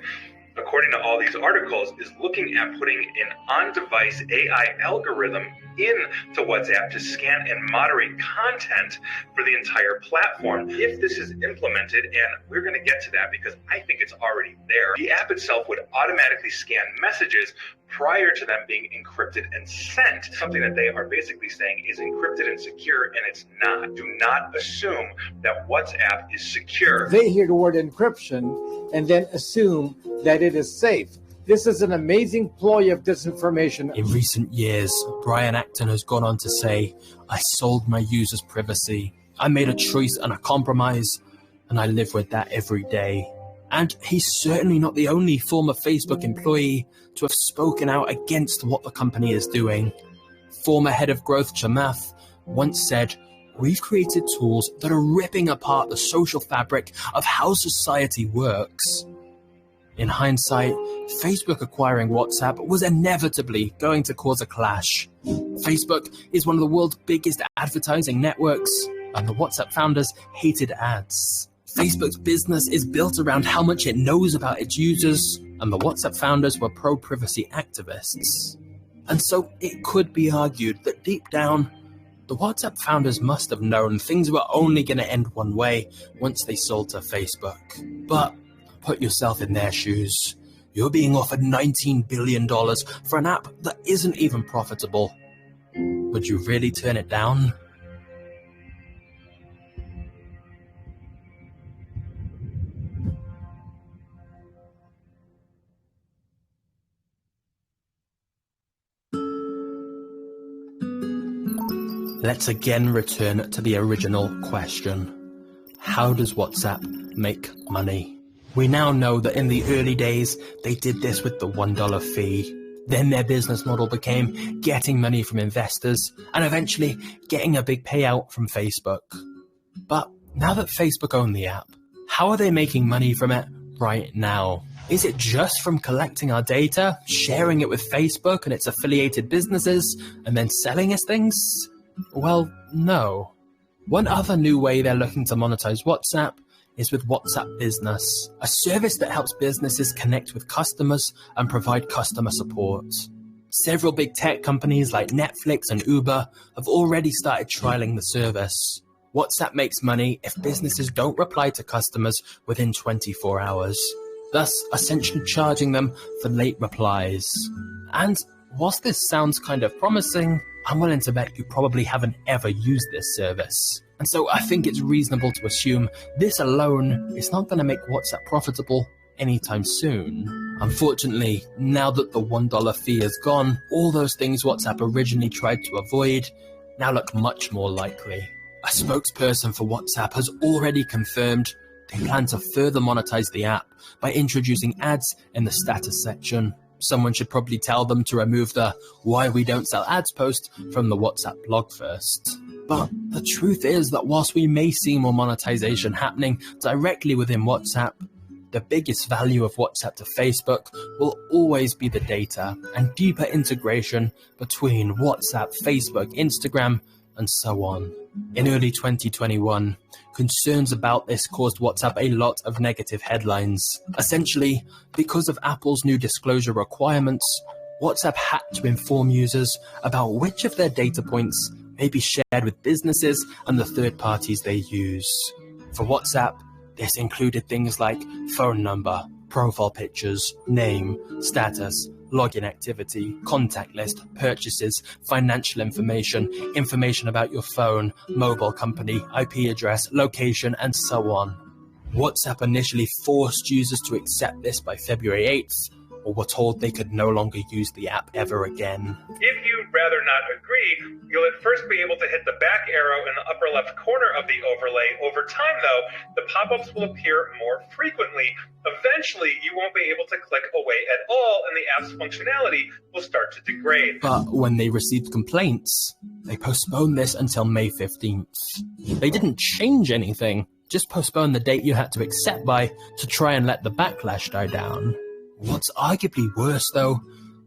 [SPEAKER 16] according to all these articles, is looking at putting an on-device AI algorithm into WhatsApp to scan and moderate content for the entire platform. If this is implemented, and we're going to get to that because I think it's already there, the app itself would automatically scan messages prior to them being encrypted and sent, something that they are basically saying is encrypted and secure, and it's not. Do not assume that WhatsApp is secure.
[SPEAKER 17] They hear the word encryption and then assume that it is safe. This is an amazing ploy of disinformation.
[SPEAKER 7] In recent years, Brian Acton has gone on to say, "I sold my users' privacy. I made a choice and a compromise, and I live with that every day." And he's certainly not the only former Facebook employee to have spoken out against what the company is doing. Former head of growth Chamath once said, "We've created tools that are ripping apart the social fabric of how society works." In hindsight, Facebook acquiring WhatsApp was inevitably going to cause a clash. Facebook is one of the world's biggest advertising networks, and the WhatsApp founders hated ads. Facebook's business is built around how much it knows about its users, and the WhatsApp founders were pro-privacy activists. And so it could be argued that deep down, the WhatsApp founders must have known things were only going to end one way once they sold to Facebook. But put yourself in their shoes. You're being offered $19 billion for an app that isn't even profitable. Would you really turn it down? Let's again return to the original question. How does WhatsApp make money? We now know that in the early days, they did this with the $1 fee. Then their business model became getting money from investors and eventually getting a big payout from Facebook. But now that Facebook own the app, how are they making money from it right now? Is it just from collecting our data, sharing it with Facebook and its affiliated businesses, and then selling us things? Well, no. One other new way they're looking to monetize WhatsApp is with WhatsApp Business, a service that helps businesses connect with customers and provide customer support. Several big tech companies like Netflix and Uber have already started trialing the service. WhatsApp makes money if businesses don't reply to customers within 24 hours, thus essentially charging them for late replies. And whilst this sounds kind of promising, I'm willing to bet you probably haven't ever used this service. And so I think it's reasonable to assume this alone is not going to make WhatsApp profitable anytime soon. Unfortunately, now that the $1 fee is gone, all those things WhatsApp originally tried to avoid now look much more likely. A spokesperson for WhatsApp has already confirmed they plan to further monetize the app by introducing ads in the status section. someone should probably tell them to remove the "why we don't sell ads" post from the WhatsApp blog first. But the truth is that whilst we may see more monetization happening directly within WhatsApp, the biggest value of WhatsApp to Facebook will always be the data and deeper integration between WhatsApp, Facebook, Instagram, and so on. In early 2021, concerns about this caused WhatsApp a lot of negative headlines. Essentially, because of Apple's new disclosure requirements, WhatsApp had to inform users about which of their data points may be shared with businesses and the third parties they use. For WhatsApp, this included things like phone number, profile pictures, name, status, login activity, contact list, purchases, financial information, information about your phone, mobile company, IP address, location, and so on. WhatsApp initially forced users to accept this by February 8th, or were told they could no longer use the app ever again.
[SPEAKER 16] If you'd rather not agree, you'll at first be able to hit the back arrow in the upper left corner of the overlay. Over time, though, the pop-ups will appear more frequently. Eventually, you won't be able to click away at all, and the app's functionality will start to degrade.
[SPEAKER 7] But when they received complaints, they postponed this until May 15th. They didn't change anything, just postponed the date you had to accept by to try and let the backlash die down. What's arguably worse, though,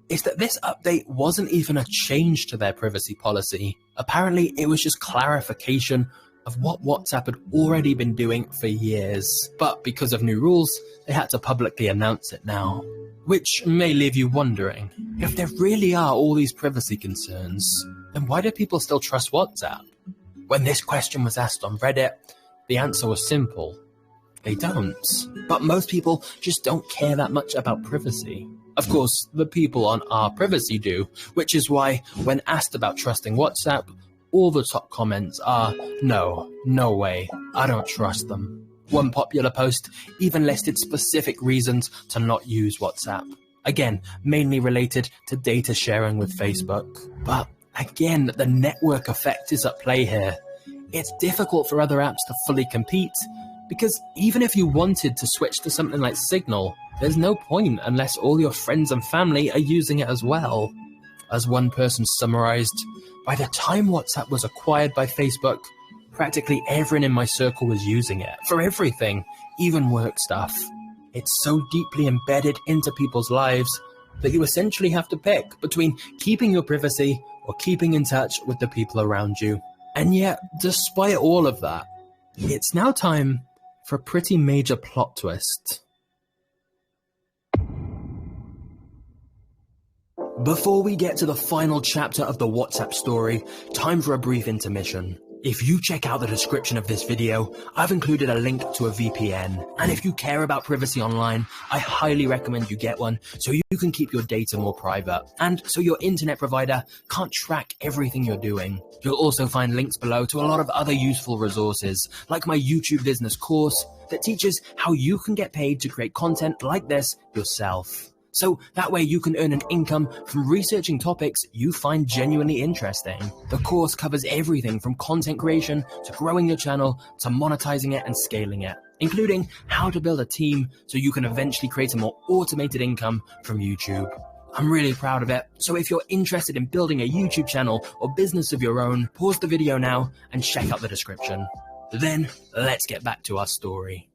[SPEAKER 7] is that this update wasn't even a change to their privacy policy. Apparently, it was just clarification of what WhatsApp had already been doing for years. But because of new rules, they had to publicly announce it now. Which may leave you wondering, if there really are all these privacy concerns, then why do people still trust WhatsApp? When this question was asked on Reddit, the answer was simple. They don't. But most people just don't care that much about privacy. Of course, the people on our privacy do, which is why, when asked about trusting WhatsApp, all the top comments are, no way, I don't trust them. One popular post even listed specific reasons to not use WhatsApp. Again, mainly related to data sharing with Facebook. But again, the network effect is at play here. It's difficult for other apps to fully compete, because even if you wanted to switch to something like Signal, there's no point unless all your friends and family are using it as well. As one person summarized, by the time WhatsApp was acquired by Facebook, practically everyone in my circle was using it, for everything, even work stuff. It's so deeply embedded into people's lives that you essentially have to pick between keeping your privacy or keeping in touch with the people around you. And yet, despite all of that, it's now time for a pretty major plot twist. Before we get to the final chapter of the WhatsApp story, time for a brief intermission. If you check out the description of this video, I've included a link to a VPN. And if you care about privacy online, I highly recommend you get one so you can keep your data more private and so your internet provider can't track everything you're doing. You'll also find links below to a lot of other useful resources, like my YouTube business course that teaches how you can get paid to create content like this yourself. So that way you can earn an income from researching topics you find genuinely interesting. The course covers everything from content creation to growing your channel to monetizing it and scaling it, including how to build a team so you can eventually create a more automated income from YouTube. I'm really proud of it, so if you're interested in building a YouTube channel or business of your own, pause the video now and check out the description. Then, let's get back to our story.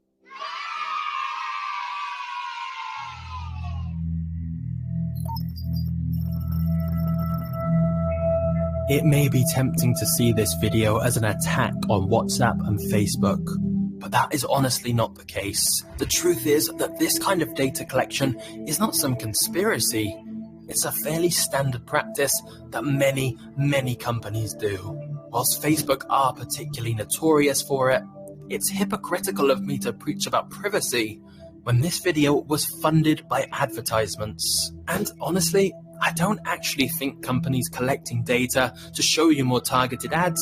[SPEAKER 7] It may be tempting to see this video as an attack on WhatsApp and Facebook, but that is honestly not the case. The truth is that this kind of data collection is not some conspiracy. It's a fairly standard practice that many companies do. Whilst Facebook are particularly notorious for it, it's hypocritical of me to preach about privacy when this video was funded by advertisements. And honestly, I don't actually think companies collecting data to show you more targeted ads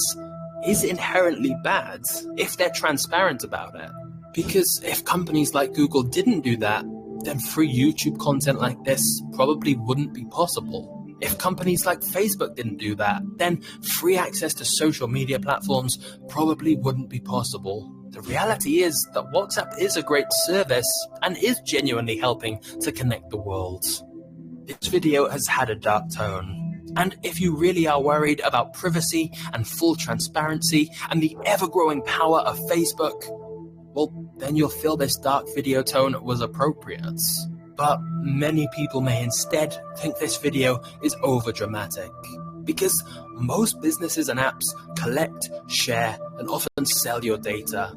[SPEAKER 7] is inherently bad if they're transparent about it. Because if companies like Google didn't do that, then free YouTube content like this probably wouldn't be possible. If companies like Facebook didn't do that, then free access to social media platforms probably wouldn't be possible. The reality is that WhatsApp is a great service and is genuinely helping to connect the world. this video has had a dark tone. And if you really are worried about privacy and full transparency and the ever-growing power of Facebook, well, then you'll feel this dark video tone was appropriate. But many people may instead think this video is overdramatic, because most businesses and apps collect, share, and often sell your data.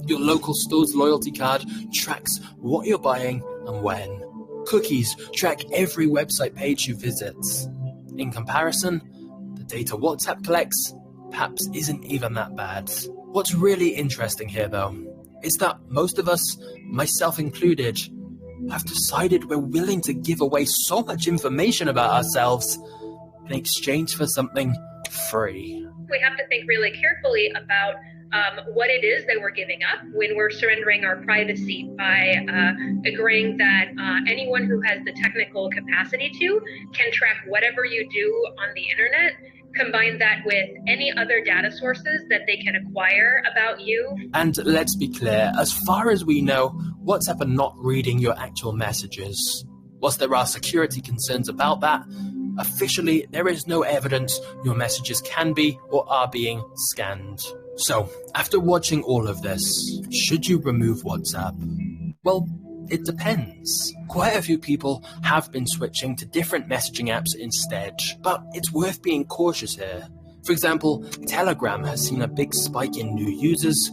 [SPEAKER 7] Your local store's loyalty card tracks what you're buying and when. Cookies track every website page you visit. In comparison, the data WhatsApp collects perhaps isn't even that bad. What's really interesting here, though, is that most of us, myself included, have decided we're willing to give away so much information about ourselves in exchange for something free.
[SPEAKER 18] We have to think really carefully about what it is that we're giving up when we're surrendering our privacy by agreeing that anyone who has the technical capacity to can track whatever you do on the internet, combine that with any other data sources that they can acquire about you.
[SPEAKER 7] And let's be clear, as far as we know, WhatsApp are not reading your actual messages. Whilst there are security concerns about that, officially there is no evidence your messages can be or are being scanned. So, after watching all of this, should you remove WhatsApp? Well, it depends. Quite a few people have been switching to different messaging apps instead, but it's worth being cautious here. For example, Telegram has seen a big spike in new users,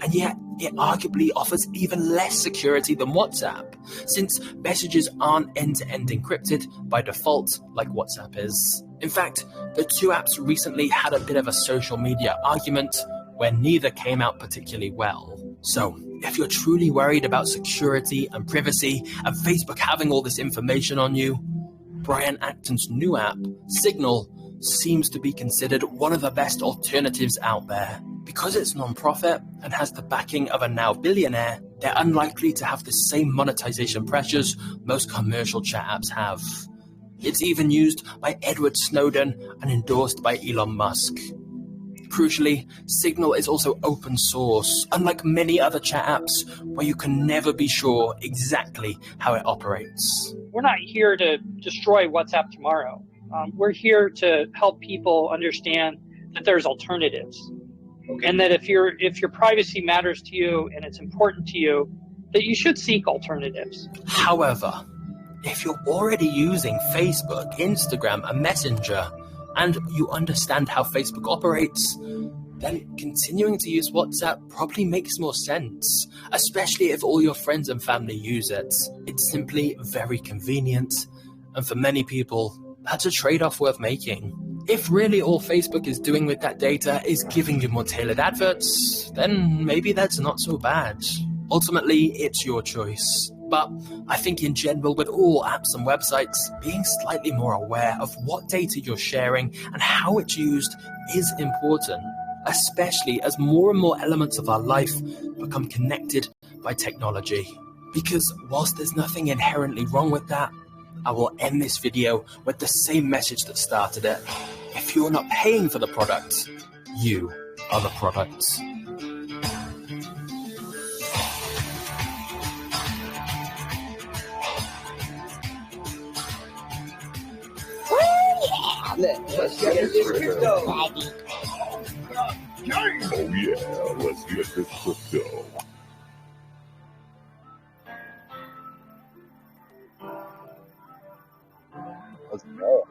[SPEAKER 7] and yet it arguably offers even less security than WhatsApp, since messages aren't end-to-end encrypted by default like WhatsApp is. In fact, the two apps recently had a bit of a social media argument where neither came out particularly well. So, if you're truly worried about security and privacy and Facebook having all this information on you, Brian Acton's new app, Signal, seems to be considered one of the best alternatives out there. Because it's non-profit and has the backing of a now billionaire, they're unlikely to have the same monetization pressures most commercial chat apps have. It's even used by Edward Snowden and endorsed by Elon Musk. Crucially, Signal is also open source, unlike many other chat apps where you can never be sure exactly how it operates.
[SPEAKER 11] We're not here to destroy WhatsApp tomorrow. We're here to help people understand that there's alternatives. Okay. And that if your privacy matters to you and it's important to you, that you should seek alternatives.
[SPEAKER 7] However, if you're already using Facebook, Instagram, and Messenger, and you understand how Facebook operates, then continuing to use WhatsApp probably makes more sense, especially if all your friends and family use it. It's simply very convenient, and for many people, that's a trade-off worth making. If really all Facebook is doing with that data is giving you more tailored adverts, then maybe that's not so bad. Ultimately, it's your choice. But I think in general, with all apps and websites, being slightly more aware of what data you're sharing and how it's used is important, especially as more and more elements of our life become connected by technology. Because whilst there's nothing inherently wrong with that, I will end this video with the same message that started it. If you're not paying for the product, you are the product.
[SPEAKER 19] Let's get this crypto.
[SPEAKER 20] Oh yeah, let's get this crypto.
[SPEAKER 1] Let's go.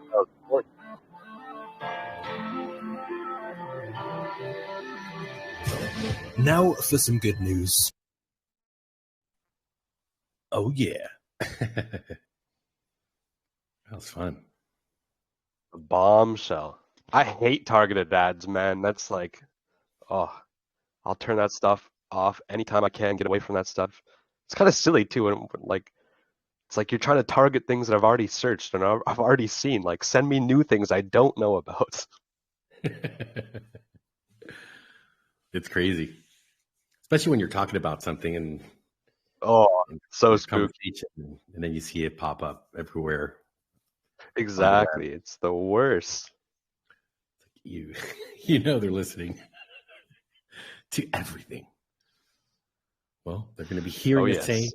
[SPEAKER 7] Now for some good news.
[SPEAKER 2] Oh yeah. That was fun.
[SPEAKER 1] Bombshell. I hate targeted ads, man. That's like, oh, I'll turn that stuff off anytime I can, get away from that stuff. It's kind of silly too, and like, it's like you're trying to target things that I've already searched and I've already seen. Like, send me new things I don't know about.
[SPEAKER 2] It's crazy, especially when you're talking about something and
[SPEAKER 1] so spooky,
[SPEAKER 2] and then you see it pop up everywhere.
[SPEAKER 1] Exactly, it's the worst.
[SPEAKER 2] You know they're listening to everything. Well, they're going to be hearing it say,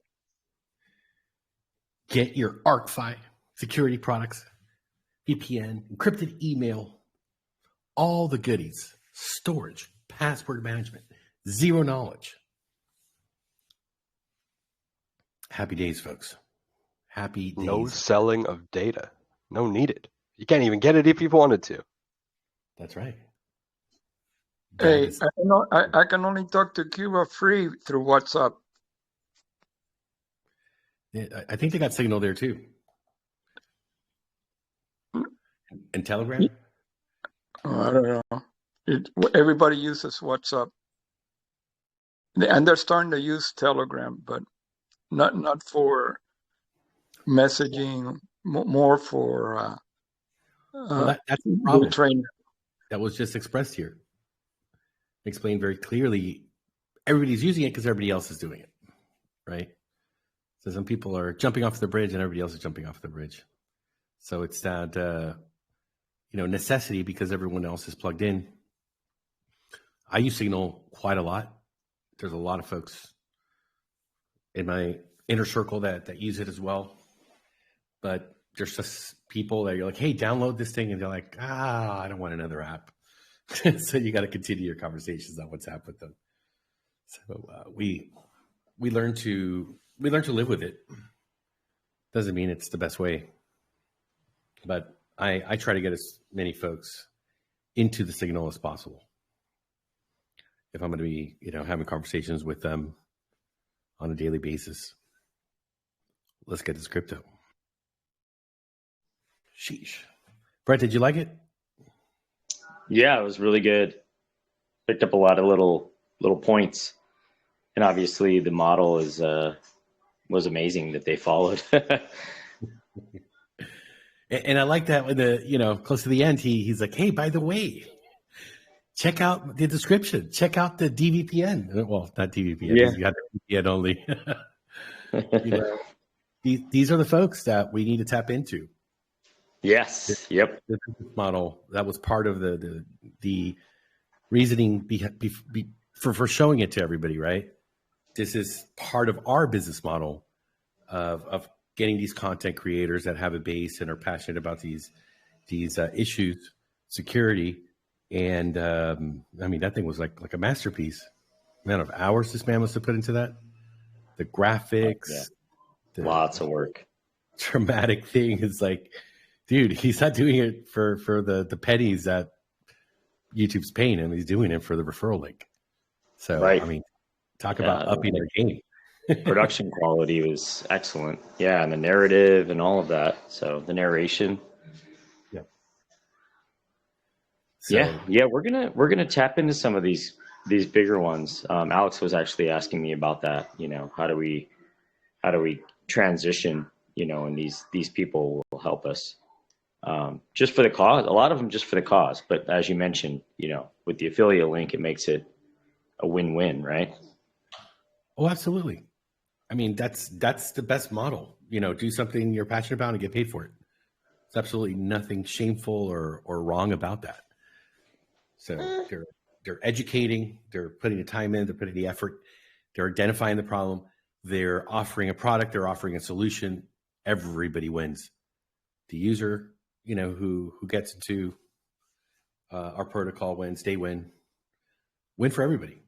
[SPEAKER 2] get your ArkFi security products, VPN, encrypted email, all the goodies, storage, password management, zero knowledge. Happy days, folks. Happy days.
[SPEAKER 1] No selling of data. No needed. You can't even get it if you wanted to.
[SPEAKER 2] That's right.
[SPEAKER 21] Hey, I can only talk to Cuba free through WhatsApp.
[SPEAKER 2] Yeah, I think they got Signal there too. And Telegram?
[SPEAKER 21] I don't know. Everybody uses WhatsApp. And they're starting to use Telegram, but not for messaging, more for
[SPEAKER 2] Well, that's the problem.
[SPEAKER 21] training.
[SPEAKER 2] That was just expressed here. Explained very clearly. Everybody's using it because everybody else is doing it, right? So some people are jumping off the bridge and everybody else is jumping off the bridge. So it's that, necessity because everyone else is plugged in. I use Signal quite a lot. There's a lot of folks in my inner circle that use it as well. But there's just people that you're like, hey, download this thing. And they're like, I don't want another app. So you got to continue your conversations on WhatsApp with them. So we learn to live with it. Doesn't mean it's the best way, but I try to get as many folks into the Signal as possible. If I'm going to be, having conversations with them on a daily basis. Let's get this crypto. Sheesh. Brett, did you like it?
[SPEAKER 3] Yeah, it was really good. Picked up a lot of little points, and obviously the model was amazing that they followed.
[SPEAKER 2] And I like that when close to the end, he's like, hey, by the way, check out the description. Check out the DVPN. Well, not DVPN.
[SPEAKER 3] Yeah.
[SPEAKER 2] You got the VPN only. These are the folks that we need to tap into.
[SPEAKER 3] Yes. Yep.
[SPEAKER 2] The business model that was part of the reasoning for showing it to everybody, right? This is part of our business model of getting these content creators that have a base and are passionate about these issues, security, and that thing was like a masterpiece. The amount of hours this man must have put into that, the graphics,
[SPEAKER 3] lots of work.
[SPEAKER 2] Dramatic thing is like, dude, he's not doing it for the pennies that YouTube's paying him. He's doing it for the referral link. So
[SPEAKER 3] right.
[SPEAKER 2] Talk about upping their game.
[SPEAKER 3] Production quality was excellent. Yeah, and the narrative and all of that. So the narration.
[SPEAKER 2] Yeah.
[SPEAKER 3] Yeah, we're gonna tap into some of these bigger ones. Alex was actually asking me about that. How do we transition? And these people will help us. Just for the cause, a lot of them just for the cause. But as you mentioned, with the affiliate link, it makes it a win-win, right?
[SPEAKER 2] Oh, absolutely. That's the best model. Do something you're passionate about and get paid for it. There's absolutely nothing shameful or wrong about that. So they're educating, they're putting the time in, they're putting the effort, they're identifying the problem, they're offering a product, they're offering a solution. Everybody wins. The user, who gets into our protocol wins, they win for everybody.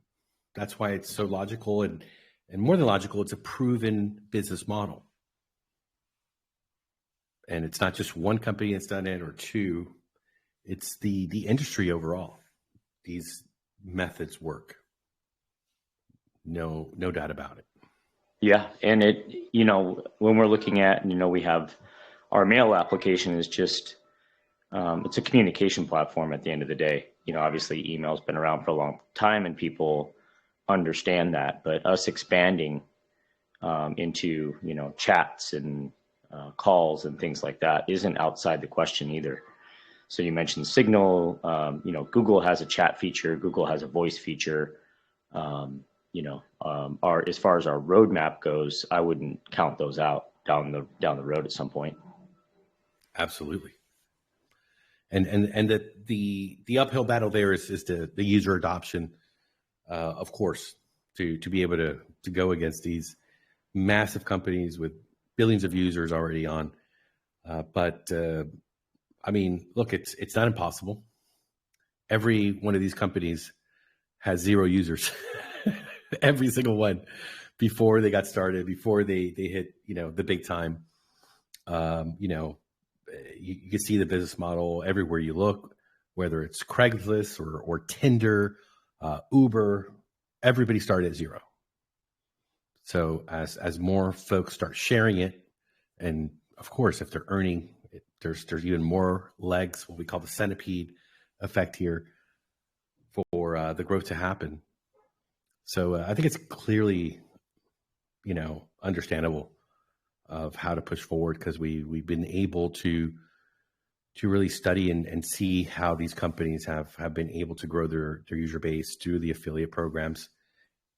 [SPEAKER 2] That's why it's so logical and more than logical, it's a proven business model. And it's not just one company that's done it or two, it's the industry overall. These methods work. No doubt about it.
[SPEAKER 3] Yeah, and when we're looking at, we have our mail application is just, it's a communication platform at the end of the day. Obviously email's been around for a long time and people understand that, but us expanding into, chats and calls and things like that isn't outside the question either. So you mentioned Signal, Google has a chat feature, Google has a voice feature. As far as our roadmap goes, I wouldn't count those out down the road at some point.
[SPEAKER 2] Absolutely. And the uphill battle there is the user adoption, of course, to be able to go against these massive companies with billions of users already on. But I mean, look, it's not impossible. Every one of these companies has 0 users, every single one, before they got started, before they hit, the big time. You can see the business model everywhere you look, whether it's Craigslist or Tinder, Uber. Everybody started at 0. So as more folks start sharing it, and of course, if they're earning, there's even more legs, what we call the centipede effect here, for the growth to happen. So I think it's clearly, understandable of how to push forward, because we've been able to really study and see how these companies have been able to grow their user base through the affiliate programs.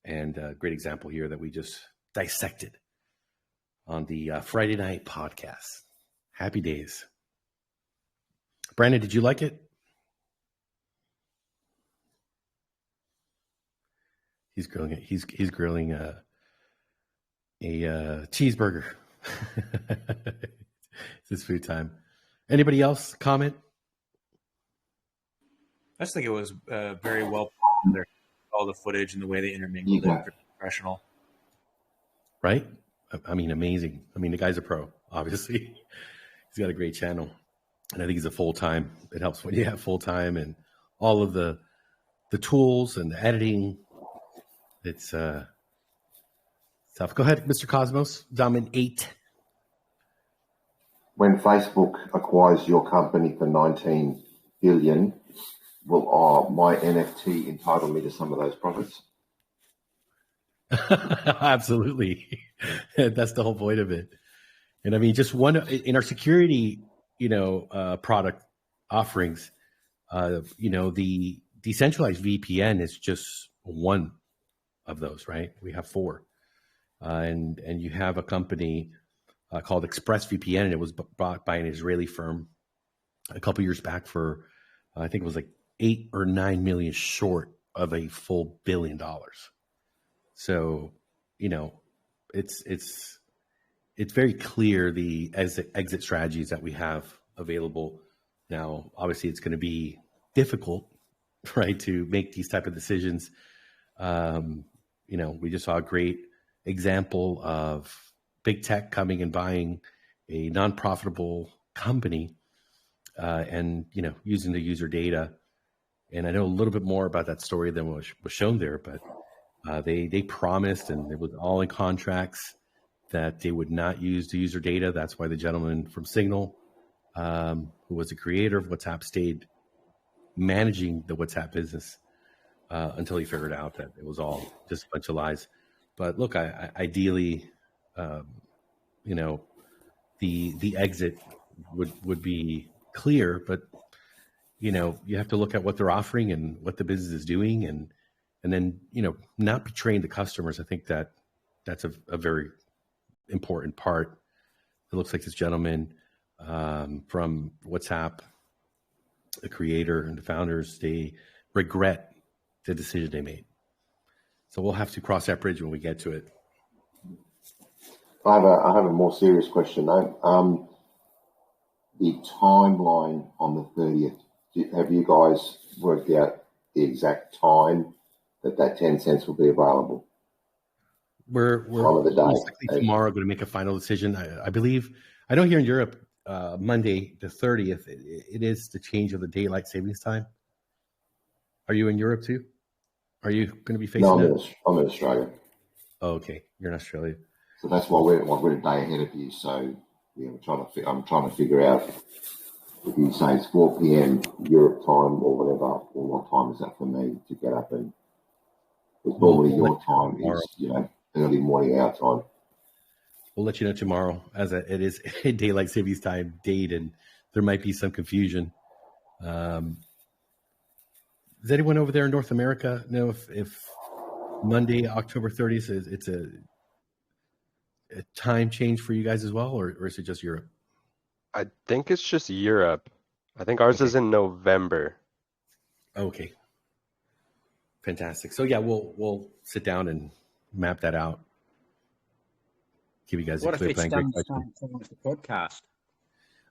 [SPEAKER 2] And a great example here that we just dissected on the Friday night podcast. Happy days. Brandon, did you like it? He's grilling it. He's grilling a cheeseburger. It's food time. Anybody else comment?
[SPEAKER 4] I just think it was very well put together. All the footage and the way they intermingled it, very professional.
[SPEAKER 2] Right? I mean, amazing. I mean, the guy's a pro, obviously. He's got a great channel. And I think he's a full-time. It helps when you have full-time and all of the tools and the editing. It's tough. Go ahead, Mr. Cosmos. Domin 8.
[SPEAKER 22] When Facebook acquires your company for $19 billion, will my NFT entitle me to some of those profits?
[SPEAKER 2] Absolutely. That's the whole point of it. And I mean, just one in our security, product offerings, the decentralized VPN is just one of those, right? We have 4. And you have a company called ExpressVPN, and it was bought by an Israeli firm a couple years back for, I think it was like 8 or 9 million short of a full $1 billion. So, it's very clear the exit strategies that we have available now. Obviously, it's going to be difficult, right, to make these type of decisions. We just saw a great example of big tech coming and buying a non-profitable company, and using the user data. And I know a little bit more about that story than was shown there, but they promised, and it was all in contracts, that they would not use the user data. That's why the gentleman from Signal, who was the creator of WhatsApp, stayed managing the WhatsApp business until he figured out that it was all just a bunch of lies. But look, ideally, the exit would be clear, but you have to look at what they're offering and what the business is doing, and then not betraying the customers. I think that's a very important part. It looks like this gentleman from WhatsApp, the creator and the founders, they regret the decision they made. So we'll have to cross that bridge when we get to it.
[SPEAKER 22] I have a more serious question though. The timeline on the 30th, have you guys worked out the exact time that 10 cents will be available?
[SPEAKER 2] We're most likely tomorrow going to make a final decision. I believe, I know here in Europe, Monday the 30th, it is the change of the daylight savings time. Are you in Europe too? Are you going to be facing that?
[SPEAKER 22] No, I'm in Australia.
[SPEAKER 2] Oh, okay, you're in Australia.
[SPEAKER 22] So that's why we're a day ahead of you. So I'm trying to figure out, if you say it's 4 p.m. Europe time or whatever, or what time is that for me to get up and? Because normally your time is early morning our time.
[SPEAKER 2] We'll let you know tomorrow, as it is a daylight savings time date, and there might be some confusion. Does anyone over there in North America know if Monday, October 30th, it's a time change for you guys as well, or is it just Europe?
[SPEAKER 1] I think it's just Europe. I think ours is in November.
[SPEAKER 2] Okay. Fantastic. So yeah, we'll sit down and map that out. Give you guys
[SPEAKER 23] What
[SPEAKER 2] a clear
[SPEAKER 23] if
[SPEAKER 2] plan.
[SPEAKER 23] it's done time for the podcast?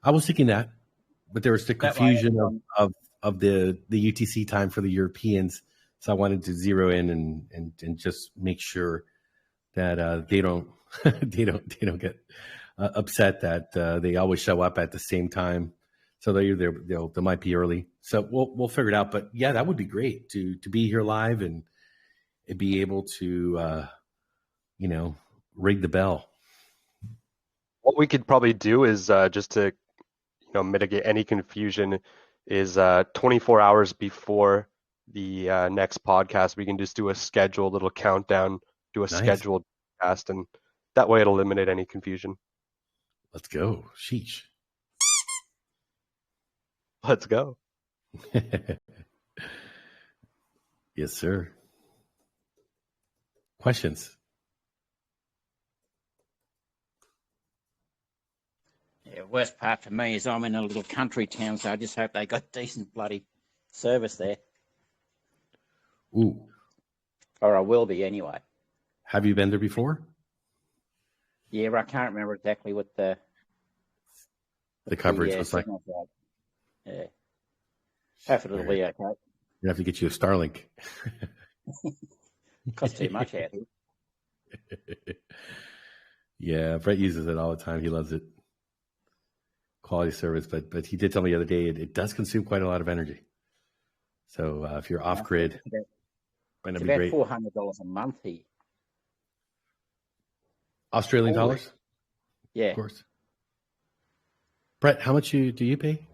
[SPEAKER 2] I was thinking that, but there was the confusion of the UTC time for the Europeans. So I wanted to zero in and just make sure that they don't they don't get upset that they always show up at the same time. So they might be early. So we'll figure it out. But yeah, that would be great to be here live and be able to ring the bell.
[SPEAKER 1] What we could probably do is just to mitigate any confusion is 24 hours before the next podcast, we can just do a scheduled little countdown, do a scheduled podcast, and that way it'll eliminate any confusion.
[SPEAKER 2] Let's go. Sheesh.
[SPEAKER 1] Let's go.
[SPEAKER 2] Yes, sir. Questions?
[SPEAKER 5] Yeah, worst part for me is I'm in a little country town, so I just hope they got decent bloody service there.
[SPEAKER 2] Ooh.
[SPEAKER 5] Or I will be anyway.
[SPEAKER 2] Have you been there before?
[SPEAKER 5] Yeah, but I can't remember exactly what the
[SPEAKER 2] coverage was like.
[SPEAKER 5] Yeah. Hopefully it'll be okay.
[SPEAKER 2] You have to get you a Starlink.
[SPEAKER 5] Costs too much out here.
[SPEAKER 2] Yeah, Brett uses it all the time. He loves it. Quality service, but he did tell me the other day it does consume quite a lot of energy. So if you're off grid, might not be great.
[SPEAKER 5] About $400 a month here.
[SPEAKER 2] Australian dollars?
[SPEAKER 5] Yeah,
[SPEAKER 2] of course. Brett, how much do you pay?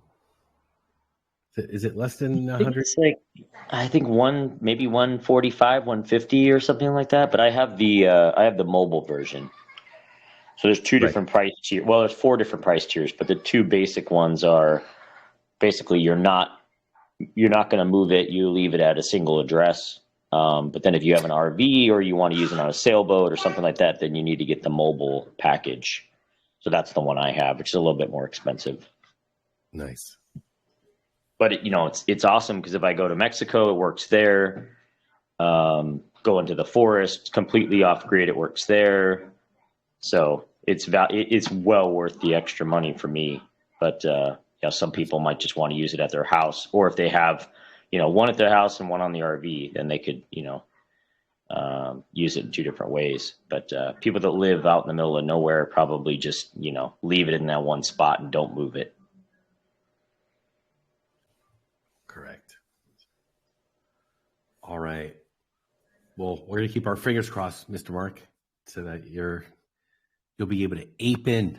[SPEAKER 2] Is it less than 100?
[SPEAKER 3] It's like, I think maybe 145, 150 or something like that. But I have the mobile version. So there's two different price tiers. Well, there's 4 different price tiers, but the 2 basic ones are basically you're not going to move it. You leave it at a single address. But then if you have an RV or you want to use it on a sailboat or something like that, then you need to get the mobile package. So that's the one I have, which is a little bit more expensive.
[SPEAKER 2] Nice.
[SPEAKER 3] But it's awesome because if I go to Mexico, it works there. Go into the forest, completely off grid, it works there. So it's well worth the extra money for me. But some people might just want to use it at their house, or if they have one at their house and one on the RV, then they could use it in 2 different ways. But people that live out in the middle of nowhere probably just leave it in that one spot and don't move it.
[SPEAKER 2] Correct. All right. Well, we're going to keep our fingers crossed, Mr. Mark, so that you'll be able to ape in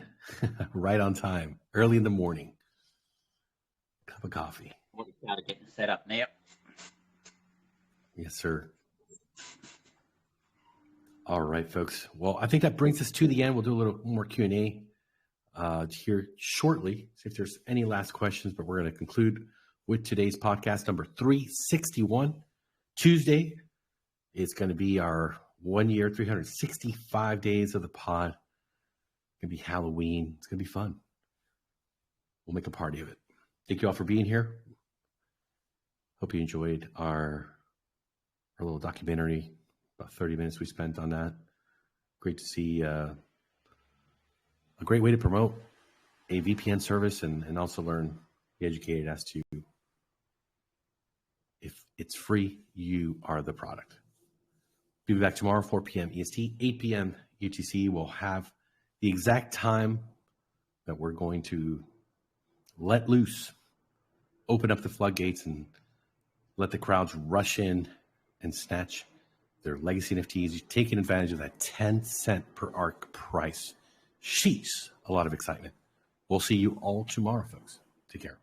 [SPEAKER 2] right on time, early in the morning. Cup of coffee.
[SPEAKER 5] We'll start getting set up now.
[SPEAKER 2] Yes, sir. All right, folks. Well, I think that brings us to the end. We'll do a little more Q&A here shortly, see if there's any last questions, but we're going to conclude with today's podcast number 361. Tuesday is going to be our 1 year, 365 days of the pod. It's going to be Halloween. It's going to be fun. We'll make a party of it. Thank you all for being here. Hope you enjoyed our little documentary, about 30 minutes we spent on that. Great to see a great way to promote a VPN service and also be educated as to if it's free, you are the product. We'll be back tomorrow, 4 p.m. EST, 8 p.m. UTC. We'll have the exact time that we're going to let loose, open up the floodgates, and let the crowds rush in and snatch their legacy NFTs. You're taking advantage of that 10-cent per ARK price. Sheesh, a lot of excitement. We'll see you all tomorrow, folks. Take care.